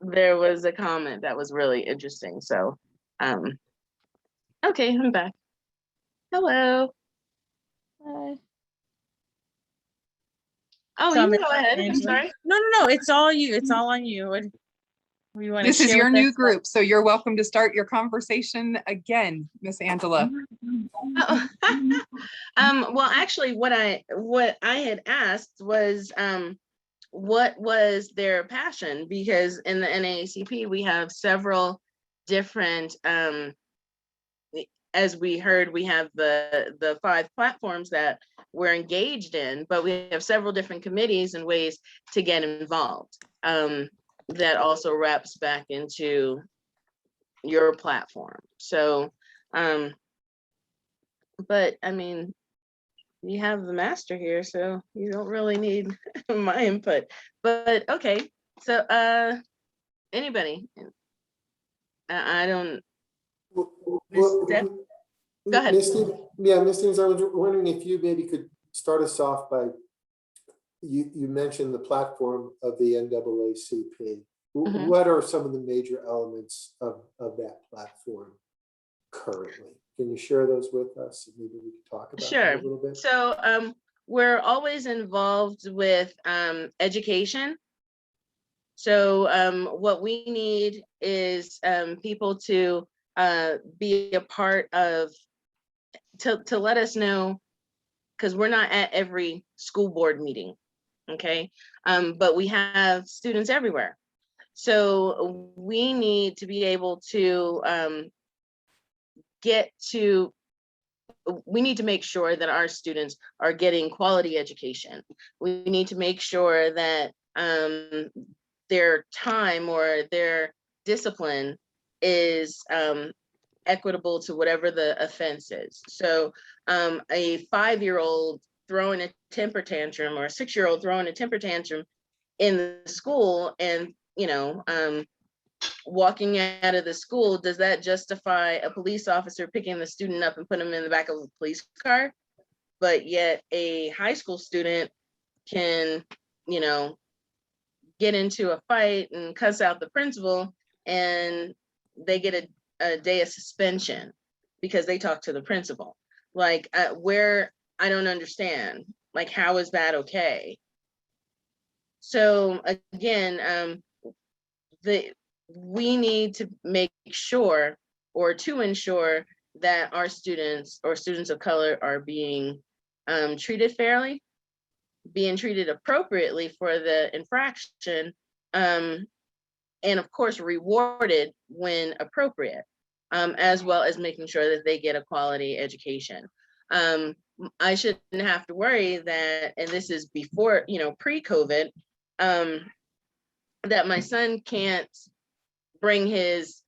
There was a comment that was really interesting. So okay, I'm back. Hello. Oh, you can Comment, go ahead. I'm Angela. sorry. No. It's all you. It's all on you. What do you want to This is share your with new us? group, so you're welcome to start your conversation again, Miss Angela. Oh. Well, actually, what I had asked was, what was their passion? Because in the NAACP, we have several different, as we heard, we have the 5 platforms that we're engaged in, but we have several different committees and ways to get involved. That also wraps back into your platform. So, but I mean, you have the master here, so you don't really need my input. But okay, so anybody? I don't. Miss Deb? Go ahead. Misty, yeah, Misty, I was wondering if you maybe could start us off by, you mentioned the platform of the NAACP. Mhm. What are some of the major elements of that platform currently? Can you share those with us? And maybe we could talk about that Sure. a little bit. So we're always involved with education. So what we need is people to be a part of, to let us know, because we're not at every school board meeting, okay? But we have students everywhere. So we need to be able to we need to make sure that our students are getting quality education. We need to make sure that their time or their discipline is equitable to whatever the offense is. So a 5-year-old throwing a temper tantrum or a 6-year-old throwing a temper tantrum in the school and, walking out of the school, does that justify a police officer picking the student up and putting them in the back of a police car? But yet a high school student can, get into a fight and cuss out the principal, and they get a day of suspension because they talk to the principal. Like, where, I don't understand, like, how is that okay? So again, we need to make sure, or to ensure, that our students or students of color are being treated fairly, being treated appropriately for the infraction, and of course rewarded when appropriate, as well as making sure that they get a quality education. I shouldn't have to worry that, and this is before, pre-COVID, that my son can't bring his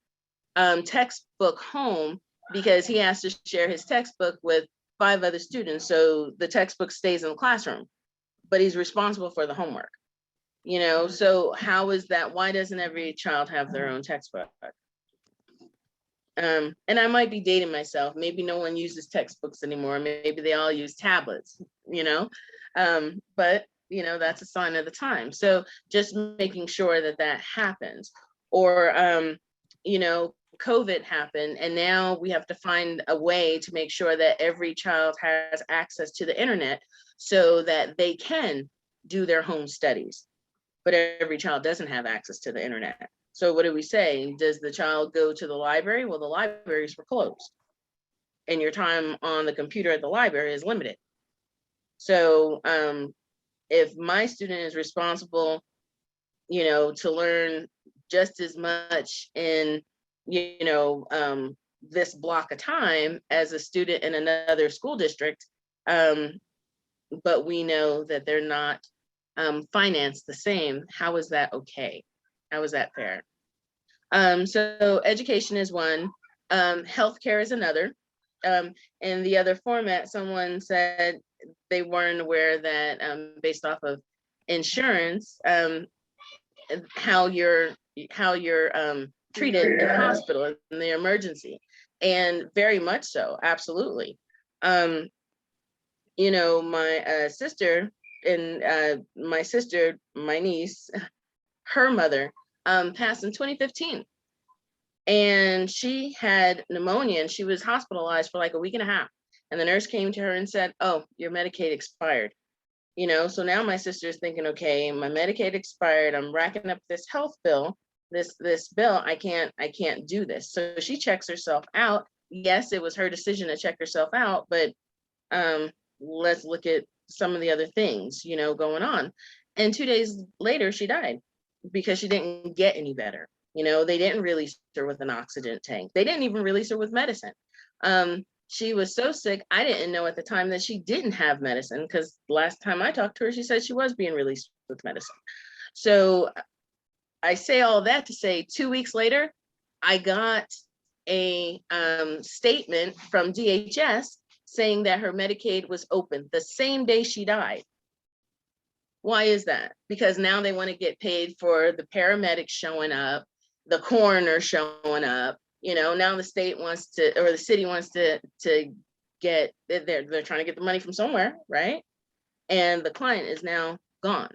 textbook home because he has to share his textbook with 5 other students. So the textbook stays in the classroom, but he's responsible for the homework. So how is that? Why doesn't every child have their own textbook? And I might be dating myself. Maybe no one uses textbooks anymore. Maybe they all use tablets, but that's a sign of the time. So just making sure that that happens. Or, COVID happened, and now we have to find a way to make sure that every child has access to the internet so that they can do their home studies. But every child doesn't have access to the internet. So what do we say? Does the child go to the library? Well, the libraries were closed, and your time on the computer at the library is limited. So if my student is responsible, to learn just as much in, this block of time as a student in another school district, but we know that they're not financed the same, how is that okay? How is that fair? So education is one, healthcare is another. In the other format, someone said they weren't aware that based off of insurance, how you're treated in hospital in the emergency, and very much so, absolutely. You know, my sister and my niece, her mother passed in 2015. And she had pneumonia and she was hospitalized for like a week and a half. And the nurse came to her and said, "Oh, your Medicaid expired." You know, so now my sister is thinking, okay, my Medicaid expired. I'm racking up this health bill, this bill. I can't do this. So she checks herself out. Yes, it was her decision to check herself out, but let's look at some of the other things, you know, going on. And 2 days later, she died because she didn't get any better. You know, they didn't release her with an oxygen tank. They didn't even release her with medicine. She was so sick, I didn't know at the time that she didn't have medicine, because last time I talked to her, she said she was being released with medicine. So I say all that to say 2 weeks later, I got a statement from DHS saying that her Medicaid was open the same day she died. Why is that? Because now they want to get paid for the paramedics showing up, the coroner showing up. You know, now the state wants to, or the city wants to get, they're trying to get the money from somewhere, right? And the client is now gone.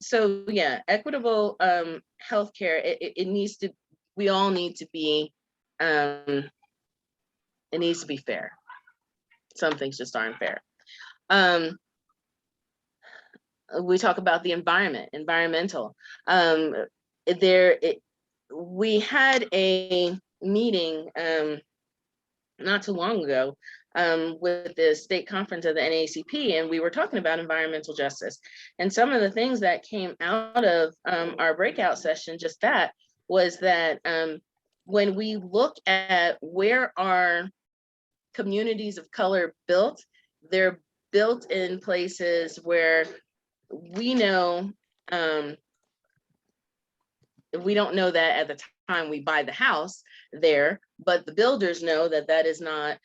So yeah, equitable healthcare, it needs to, we all need to be, it needs to be fair. Some things just aren't fair. We talk about the environmental. We had a meeting not too long ago with the state conference of the NAACP, and we were talking about environmental justice. And some of the things that came out of our breakout session, just that, was that when we look at where our communities of color built, they're built in places where we know, we don't know that at the time we buy the house there, but the builders know that that is not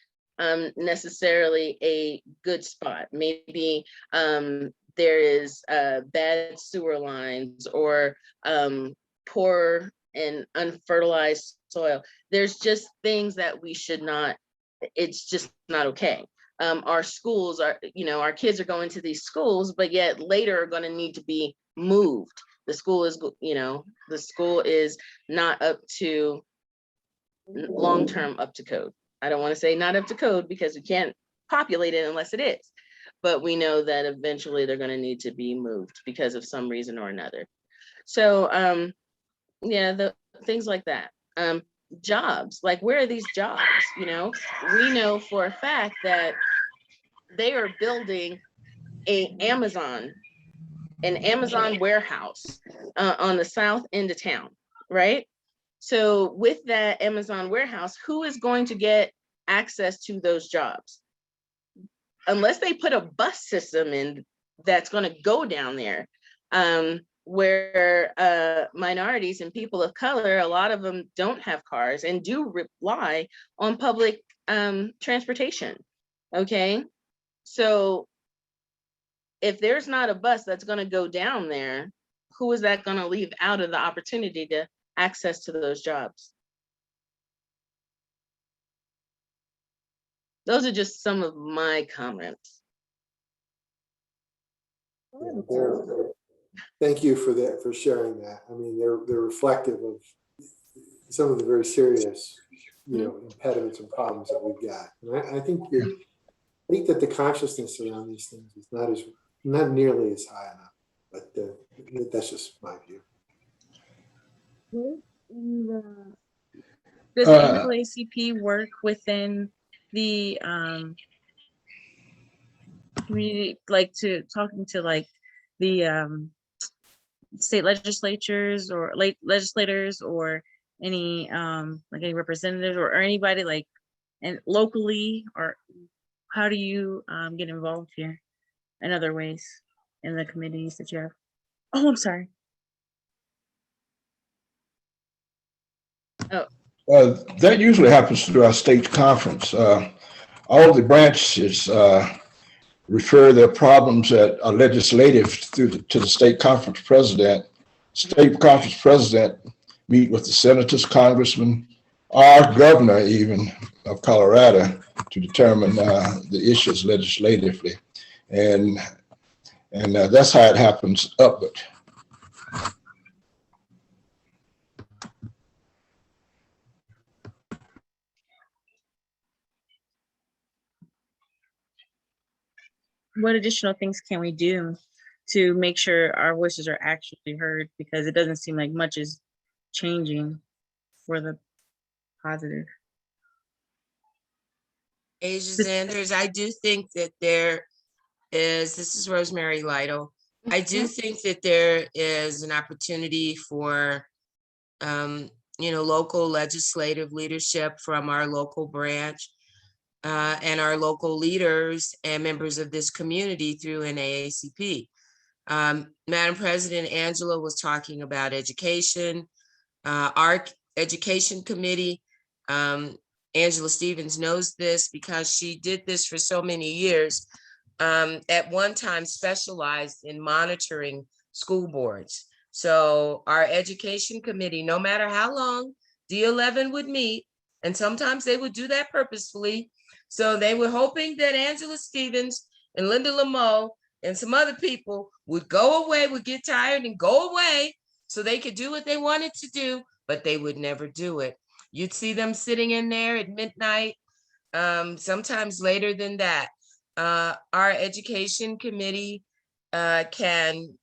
necessarily a good spot. Maybe there is bad sewer lines, or poor and unfertilized soil. There's just things that we should not, it's just not okay. Our schools are, you know, our kids are going to these schools, but yet later are going to need to be moved. The school is, you know, the school is not up to long-term up to code. I don't want to say not up to code because we can't populate it unless it is, but we know that eventually they're going to need to be moved because of some reason or another. So yeah, the things like that. Jobs, like, where are these jobs? You know, we know for a fact that they are building an Amazon warehouse on the south end of town, right? So with that Amazon warehouse, who is going to get access to those jobs? Unless they put a bus system in that's going to go down there, where minorities and people of color, a lot of them don't have cars and do rely on public transportation. Okay, so if there's not a bus that's going to go down there, who is that going to leave out of the opportunity to access to those jobs? Those are just some of my comments. Thank you for that, for sharing that. I mean, they're reflective of some of the very serious, you know, impediments and problems that we've got. And I think that the consciousness around these things is not nearly as high enough. But that's just my view. Does the NAACP work within the community, like talking to like the state legislatures or legislators, or any like any representatives or anybody, like, and locally, or how do you get involved here in other ways in the committees that you have? Oh, I'm sorry. That usually happens through our state conference. All the branches refer their problems that are legislative to the state conference president. State conference president meet with the senators, congressmen, our governor even of Colorado to determine the issues legislatively. And that's how it happens upward. What additional things can we do to make sure our voices are actually heard? Because it doesn't seem like much is changing for the positive. Asia Zanders, I do think that there is, this is Rosemary Lytle. I do think that there is an opportunity for, local legislative leadership from our local branch and our local leaders and members of this community through NAACP. Madam President, Angela was talking about education, our education committee. Angela Stevens knows this because she did this for so many years. At one time specialized in monitoring school boards. So our education committee, no matter how long D11 would meet, and sometimes they would do that purposefully. So they were hoping that Angela Stevens and Linda Lameau and some other people would go away, would get tired and go away so they could do what they wanted to do, but they would never do it. You'd see them sitting in there at midnight, sometimes later than that. Our education committee can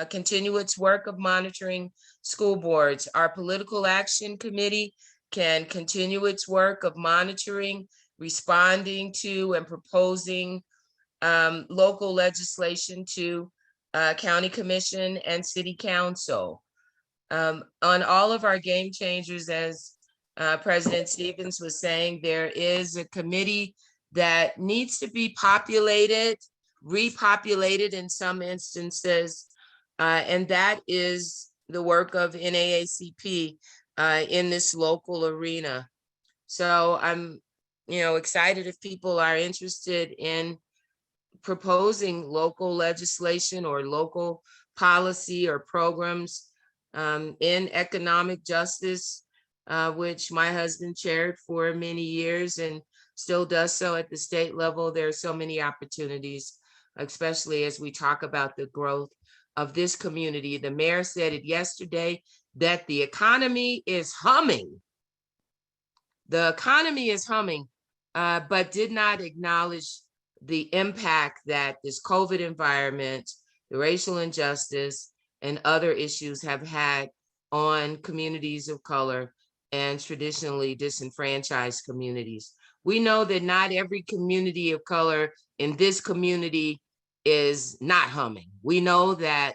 continue its work of monitoring school boards. Our political action committee can continue its work of monitoring, responding to, and proposing local legislation to county commission and city council. On all of our game changers, as President Stevens was saying, there is a committee that needs to be populated, repopulated in some instances, and that is the work of NAACP in this local arena. So I'm, excited if people are interested in proposing local legislation or local policy or programs in economic justice, which my husband chaired for many years and still does so at the state level. There are so many opportunities, especially as we talk about the growth of this community. The mayor said it yesterday that the economy is humming. The economy is humming, but did not acknowledge the impact that this COVID environment, the racial injustice, and other issues have had on communities of color and traditionally disenfranchised communities. We know that not every community of color in this community is not humming. We know that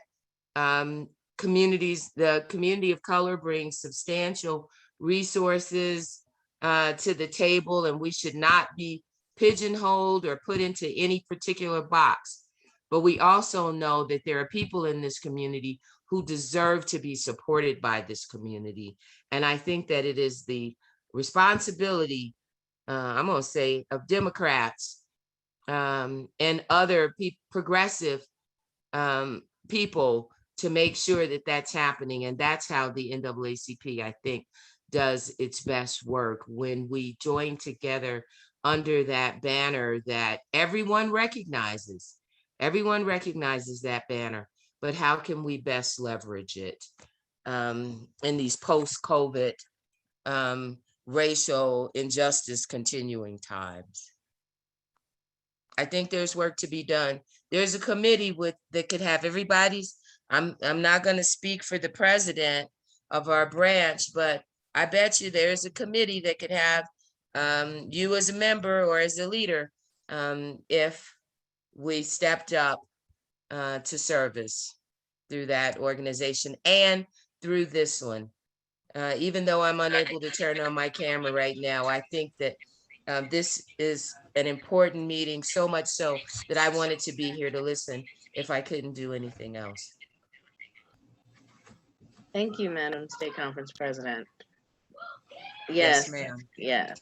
the community of color brings substantial resources to the table, and we should not be pigeonholed or put into any particular box. But we also know that there are people in this community who deserve to be supported by this community. And I think that it is the responsibility, I'm going to say, of Democrats and other progressive people to make sure that that's happening. And that's how the NAACP, I think, does its best work, when we join together under that banner that everyone recognizes. Everyone recognizes that banner, but how can we best leverage it in these post-COVID racial injustice continuing times? I think there's work to be done. There's a committee that could have everybody's, I'm not going to speak for the president of our branch, but I bet you there's a committee that could have you as a member or as a leader if we stepped up to service through that organization and through this one. Even though I'm unable to turn on my camera right now, I think that this is an important meeting, so much so that I wanted to be here to listen if I couldn't do anything else. Thank you, Madam State Conference President. Yes, ma'am. yes.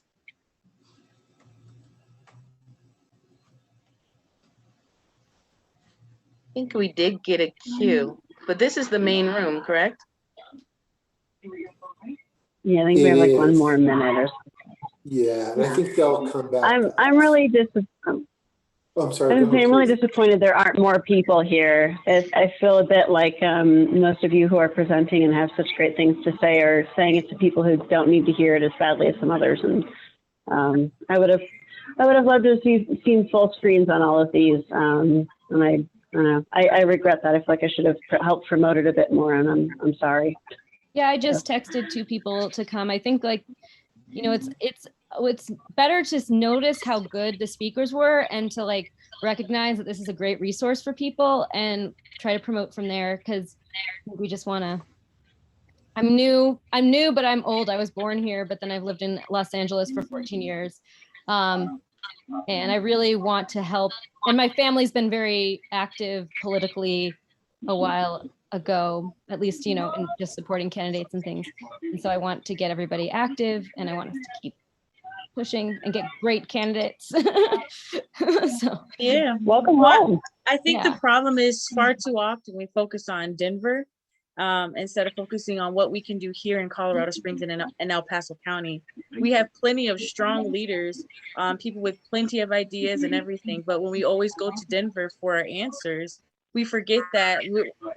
I think we did get a cue, but this is the main room, correct? Yeah, I think we It have like one is. more minute or Yeah, and I Yeah. think they'll come back. I'm really Oh, I'm sorry. Go ahead, I'm really please. disappointed there aren't more people here. I feel a bit like most of you who are presenting and have such great things to say are saying it to people who don't need to hear it as badly as some others. And I would have loved to have seen full screens on all of these. And I don't know. I regret that. I feel like I should have helped promote it a bit more, and I'm sorry. Yeah, I just texted 2 people to come. I think like, you know, it's better to notice how good the speakers were and to like recognize that this is a great resource for people and try to promote from there, because we just want to. I'm new, but I'm old. I was born here, but then I've lived in Los Angeles for 14 years. And I really want to help. And my family's been very active politically a while ago, at least, you know, and just supporting candidates and things. And so I want to get everybody active, and I want us to keep pushing and get great candidates. So Yeah. Welcome Well, home. I think Yeah. the problem is far too often we focus on Denver instead of focusing on what we can do here in Colorado Springs and in El Paso County. We have plenty of strong leaders, people with plenty of ideas and everything. But when we always go to Denver for our answers, we forget that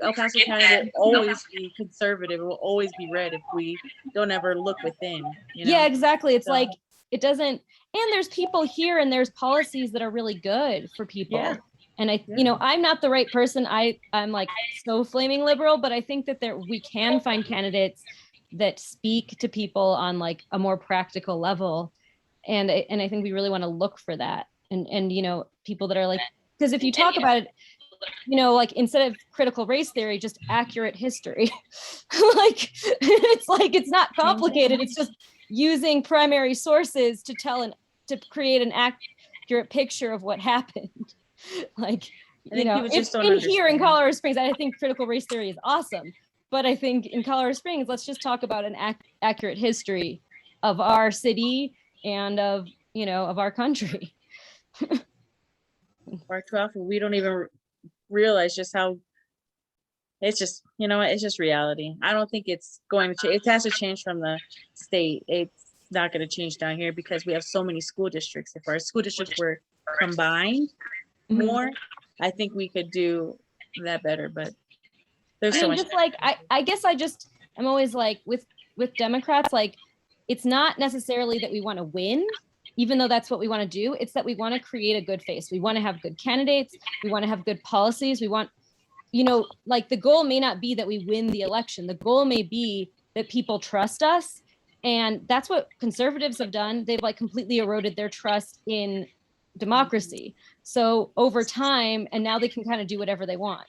El Paso County will always be conservative. It will always be red if we don't ever look within. You know? Yeah, exactly. It's So- like it doesn't, and there's people here and there's policies that are really good for people. Yeah. And you know, I'm not the right person. I'm like so flaming liberal, but I think that we can find candidates that speak to people on like a more practical level. And I think we really want to look for that. And, you know, people that are like, because if you talk about it, you know, like instead of critical race theory, just accurate history. Like, it's not complicated. It's just using primary sources to create an accurate picture of what happened. Like, you know, it's in here in Colorado Springs. I think critical race theory is awesome, but I think in Colorado Springs, let's just talk about an accurate history of our city and of, you know, of our country. Far too often we don't even realize just how it's just, you know, it's just reality. I don't think it's going to change. It has to change from the state. It's not going to change down here because we have so many school districts. If our school districts were combined more, I think we could do that better. But there's so much. Just like I guess I'm always like with Democrats, like it's not necessarily that we want to win, even though that's what we want to do. It's that we want to create a good face. We want to have good candidates. We want to have good policies. We want, you know, like the goal may not be that we win the election. The goal may be that people trust us. And that's what conservatives have done. They've like completely eroded their trust in democracy. So over time, and now they can kind of do whatever they want.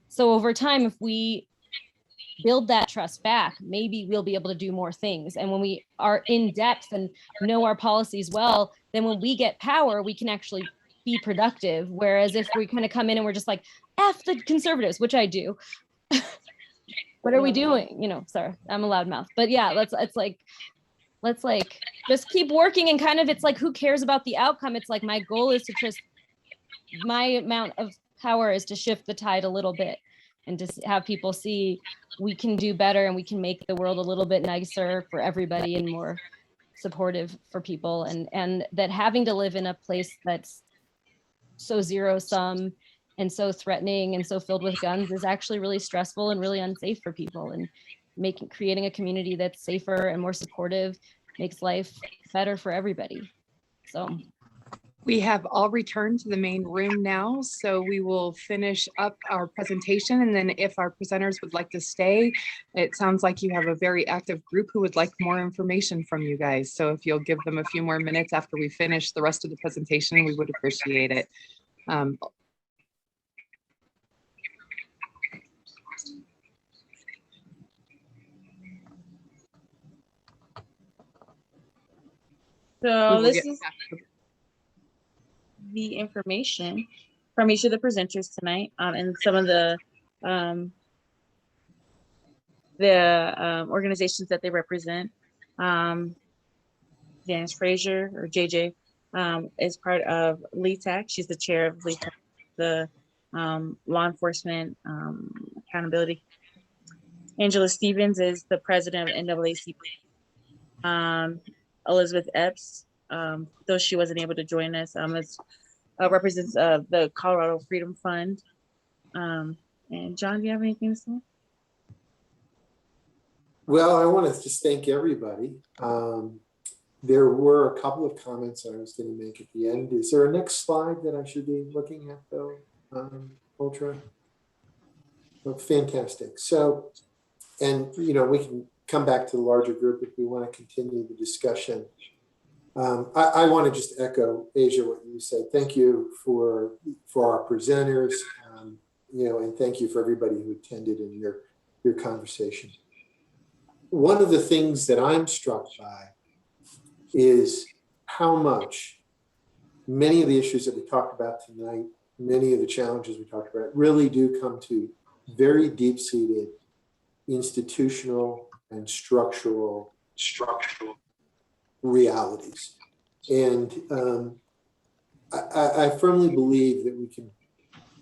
So over time, if we build that trust back, maybe we'll be able to do more things. And when we are in depth and know our policies well, then when we get power, we can actually be productive. Whereas if we kind of come in and we're just like, F the conservatives, which I do. What are we doing? You know, sorry, I'm a loudmouth, but yeah, let's just keep working. And kind of, it's like, who cares about the outcome? It's like, my goal is to just, my amount of power is to shift the tide a little bit and to have people see we can do better and we can make the world a little bit nicer for everybody and more supportive for people. And that having to live in a place that's so zero sum and so threatening and so filled with guns is actually really stressful and really unsafe for people. And creating a community that's safer and more supportive makes life better for everybody. So we have all returned to the main room now, so we will finish up our presentation. And then if our presenters would like to stay, it sounds like you have a very active group who would like more information from you guys. So if you'll give them a few more minutes after we finish the rest of the presentation, we would appreciate it. So this is the information from each of the presenters tonight, and some of the organizations that they represent. Janice Frazier, or JJ, is part of LETAC. She's the chair of LETAC, the law enforcement accountability. Angela Stevens is the president of NAACP. Elizabeth Epps, though she wasn't able to join us, represents the Colorado Freedom Fund. And John, do you have anything to say? Well, I want to just thank everybody. There were a couple of comments I was going to make at the end. Is there a next slide that I should be looking at though, Ultra? Oh, fantastic. So, and you know, we can come back to the larger group if we want to continue the discussion. I want to just echo, Asia, what you said. Thank you for our presenters, you know, and thank you for everybody who attended in your conversation. One of the things that I'm struck by is how much many of the issues that we talked about tonight, many of the challenges we talked about, really do come to very deep-seated institutional and structural realities. And I firmly believe that we can,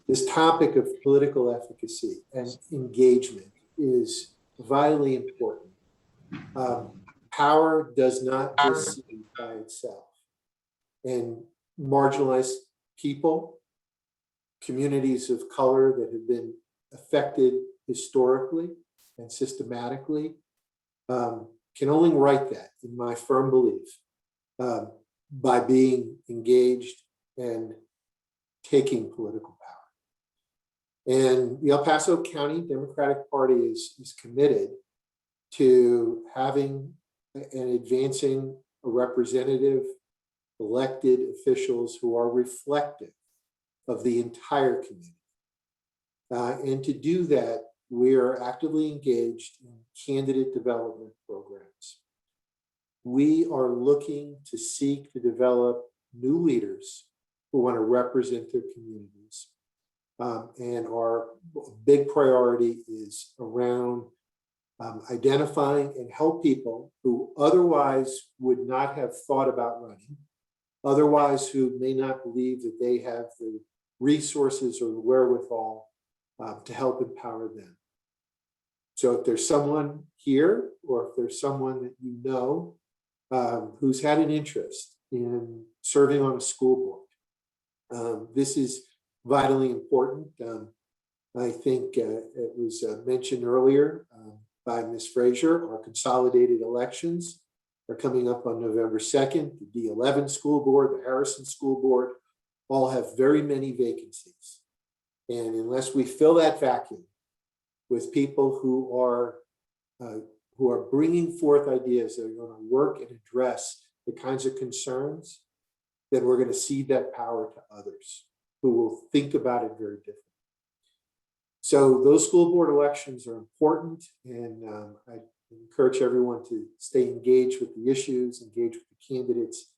this topic of political efficacy and engagement is vitally important. Power does not proceed by itself. And marginalized people, communities of color that have been affected historically and systematically, can only right that, in my firm belief, by being engaged and taking political power. And the El Paso County Democratic Party is committed to having and advancing a representative elected officials who are reflective of the entire community. And to do that, we are actively engaged in candidate development programs. We are looking to seek to develop new leaders who want to represent their communities. And our big priority is around identifying and help people who otherwise would not have thought about running, otherwise who may not believe that they have the resources or the wherewithal to help empower them. So if there's someone here, or if there's someone that you know who's had an interest in serving on a school board, this is vitally important. I think it was mentioned earlier by Ms. Frazier, our consolidated elections are coming up on November 2nd. The D11 school board, the Harrison school board, all have very many vacancies. And unless we fill that vacuum with people who are bringing forth ideas that are going to work and address the kinds of concerns, then we're going to cede that power to others who will think about it very differently. So those school board elections are important, and I encourage everyone to stay engaged with the issues, engage with the candidates.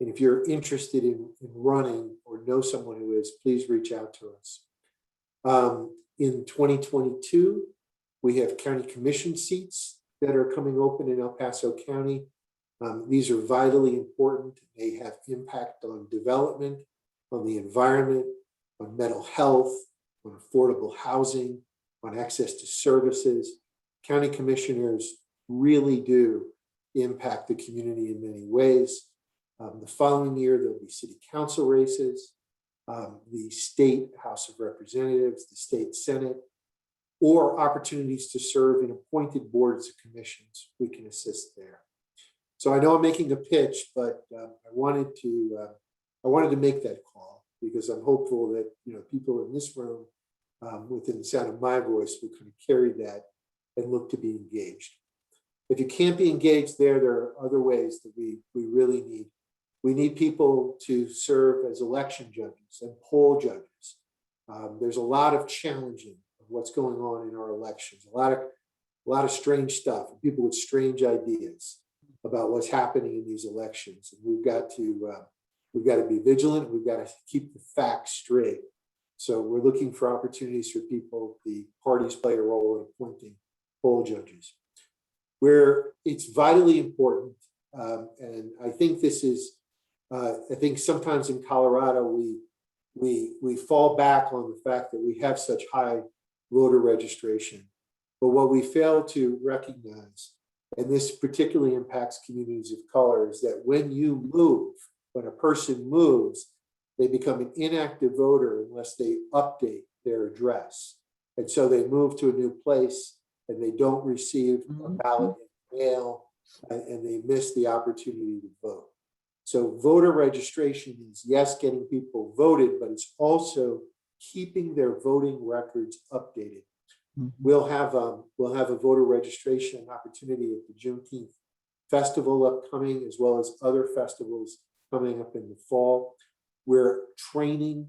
And if you're interested in running or know someone who is, please reach out to us. In 2022, we have county commission seats that are coming open in El Paso County. These are vitally important. They have impact on development, on the environment, on mental health, on affordable housing, on access to services. County commissioners really do impact the community in many ways. The following year, there'll be city council races, the state House of Representatives, the state Senate, or opportunities to serve in appointed boards and commissions. We can assist there. So I know I'm making a pitch, but I wanted to make that call because I'm hopeful that people in this room, within the sound of my voice, will kind of carry that and look to be engaged. If you can't be engaged there are other ways that we really need. We need people to serve as election judges and poll judges. There's a lot of challenging of what's going on in our elections. A lot of strange stuff. People with strange ideas about what's happening in these elections. And we've got to be vigilant. We've got to keep the facts straight. So we're looking for opportunities for people. The parties play a role in appointing poll judges. where it's vitally important. And I think this is, I think sometimes in Colorado, we fall back on the fact that we have such high voter registration. But what we fail to recognize, and this particularly impacts communities of color, is that when you move, when a person moves, they become an inactive voter unless they update their address. And so they move to a new place and they don't receive a ballot in mail, and they miss the opportunity to vote. So voter registration is, yes, getting people voted, but it's also keeping their voting records updated. We'll have a voter registration opportunity at the Juneteenth festival upcoming, as well as other festivals coming up in the fall. We're training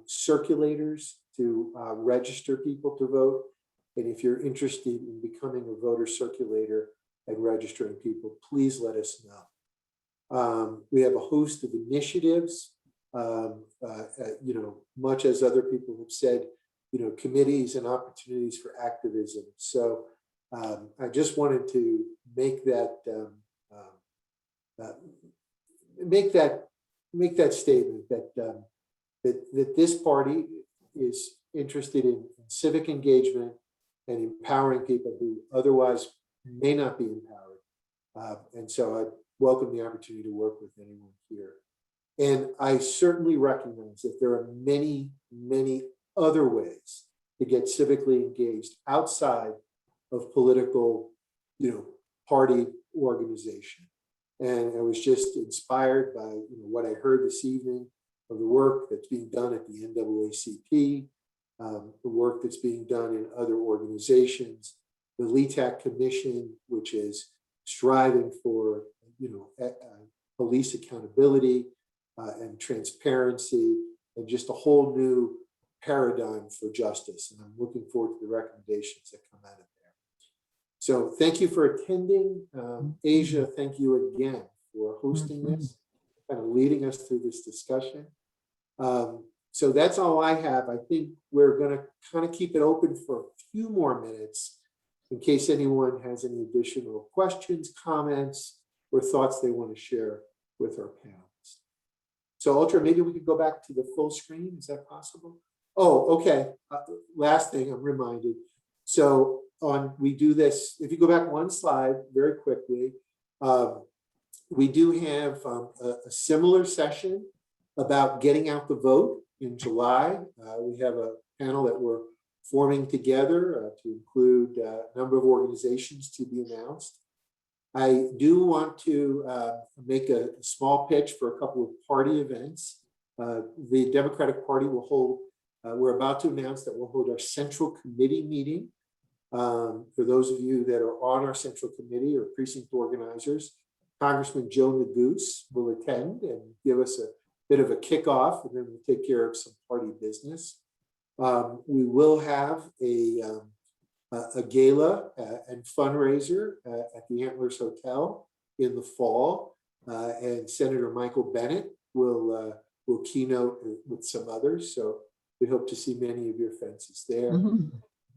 circulators to register people to vote. And if you're interested in becoming a voter circulator and registering people, please let us know. We have a host of initiatives, much as other people have said, committees and opportunities for activism. So I just wanted to make that statement that this party is interested in civic engagement and empowering people who otherwise may not be empowered. And so I welcome the opportunity to work with anyone here. And I certainly recognize that there are many, many other ways to get civically engaged outside of political, party organization. And I was just inspired by what I heard this evening of the work that's being done at the NAACP, the work that's being done in other organizations, the LETAC Commission, which is striving for police accountability and transparency, and just a whole new paradigm for justice. And I'm looking forward to the recommendations that come out of there. So thank you for attending. Asia, thank you again for hosting this, kind of leading us through this discussion. So that's all I have. I think we're going to kind of keep it open for a few more minutes in case anyone has any additional questions, comments, or thoughts they want to share with our panelists. So Ultra, maybe we could go back to the full screen. Is that possible? Oh, okay. Last thing I'm reminded. So we do this, if you go back one slide very quickly, we do have a similar session about getting out the vote in July. We have a panel that we're forming together to include a number of organizations to be announced. I do want to make a small pitch for a couple of party events. The Democratic Party will hold, we're about to announce that we'll hold our Central Committee meeting. For those of you that are on our Central Committee or precinct organizers, Congressman Joe Neguse will attend and give us a bit of a kickoff, and then we'll take care of some party business. We will have a gala and fundraiser at the Antlers Hotel in the fall, and Senator Michael Bennet will keynote with some others. So we hope to see many of your faces there.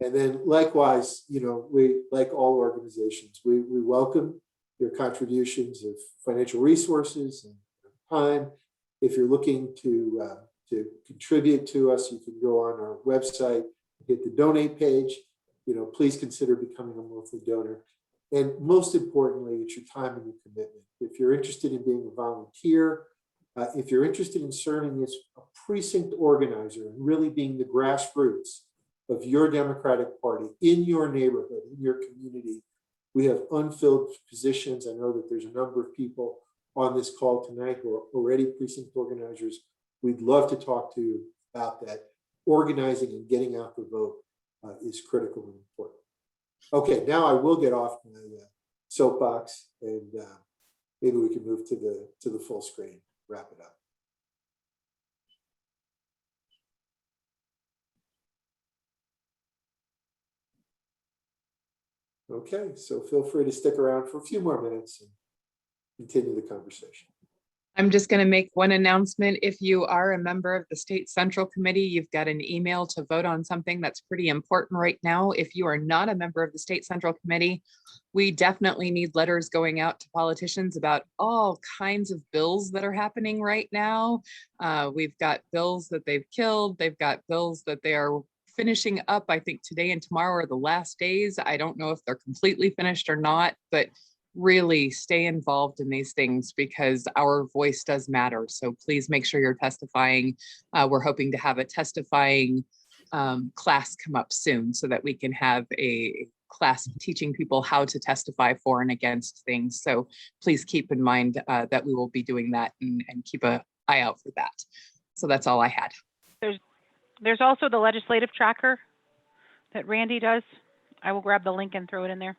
And then likewise, we, like all organizations, we welcome your contributions of financial resources and time. If you're looking to contribute to us, you can go on our website, hit the donate page. Please consider becoming a monthly donor. And most importantly, it's your time and your commitment. If you're interested in being a volunteer, if you're interested in serving as a precinct organizer and really being the grassroots of your Democratic Party in your neighborhood, in your community, we have unfilled positions. I know that there's a number of people on this call tonight who are already precinct organizers. We'd love to talk to you about that. Organizing and getting out the vote is critical and important. Okay, now I will get off my soapbox, and maybe we can move to the full screen, wrap it up. Okay, so feel free to stick around for a few more minutes and continue the conversation. I'm just going to make one announcement. If you are a member of the State Central Committee, you've got an email to vote on something that's pretty important right now. If you are not a member of the State Central Committee, we definitely need letters going out to politicians about all kinds of bills that are happening right now. We've got bills that they've killed. They've got bills that they are finishing up. I think today and tomorrow are the last days. I don't know if they're completely finished or not, but really stay involved in these things because our voice does matter. So please make sure you're testifying. We're hoping to have a testifying class come up soon so that we can have a class teaching people how to testify for and against things. So please keep in mind that we will be doing that and keep an eye out for that. So that's all I had. There's also the legislative tracker that Randy does. I will grab the link and throw it in there.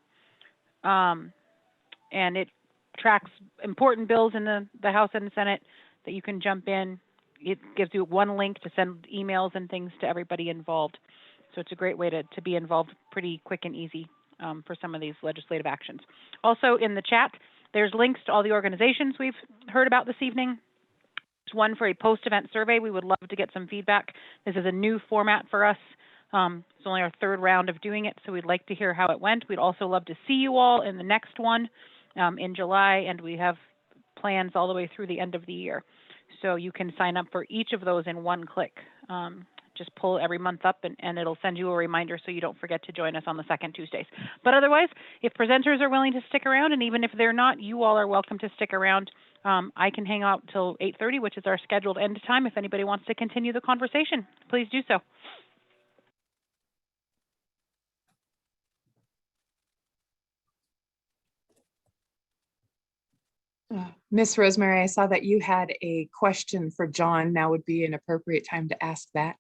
And it tracks important bills in the House and the Senate that you can jump in. It gives you one link to send emails and things to everybody involved. So it's a great way to be involved pretty quick and easy for some of these legislative actions. Also in the chat, there's links to all the organizations we've heard about this evening. There's one for a post-event survey. We would love to get some feedback. This is a new format for us. It's only our third round of doing it, so we'd like to hear how it went. We'd also love to see you all in the next one in July, and we have plans all the way through the end of the year. So you can sign up for each of those in one click. Just pull every month up and it'll send you a reminder so you don't forget to join us on the second Tuesdays. But otherwise, if presenters are willing to stick around, and even if they're not, you all are welcome to stick around. I can hang out till 8:30, which is our scheduled end time. If anybody wants to continue the conversation, please do so. Miss Rosemary, I saw that you had a question for John. Now would be an appropriate time to ask that.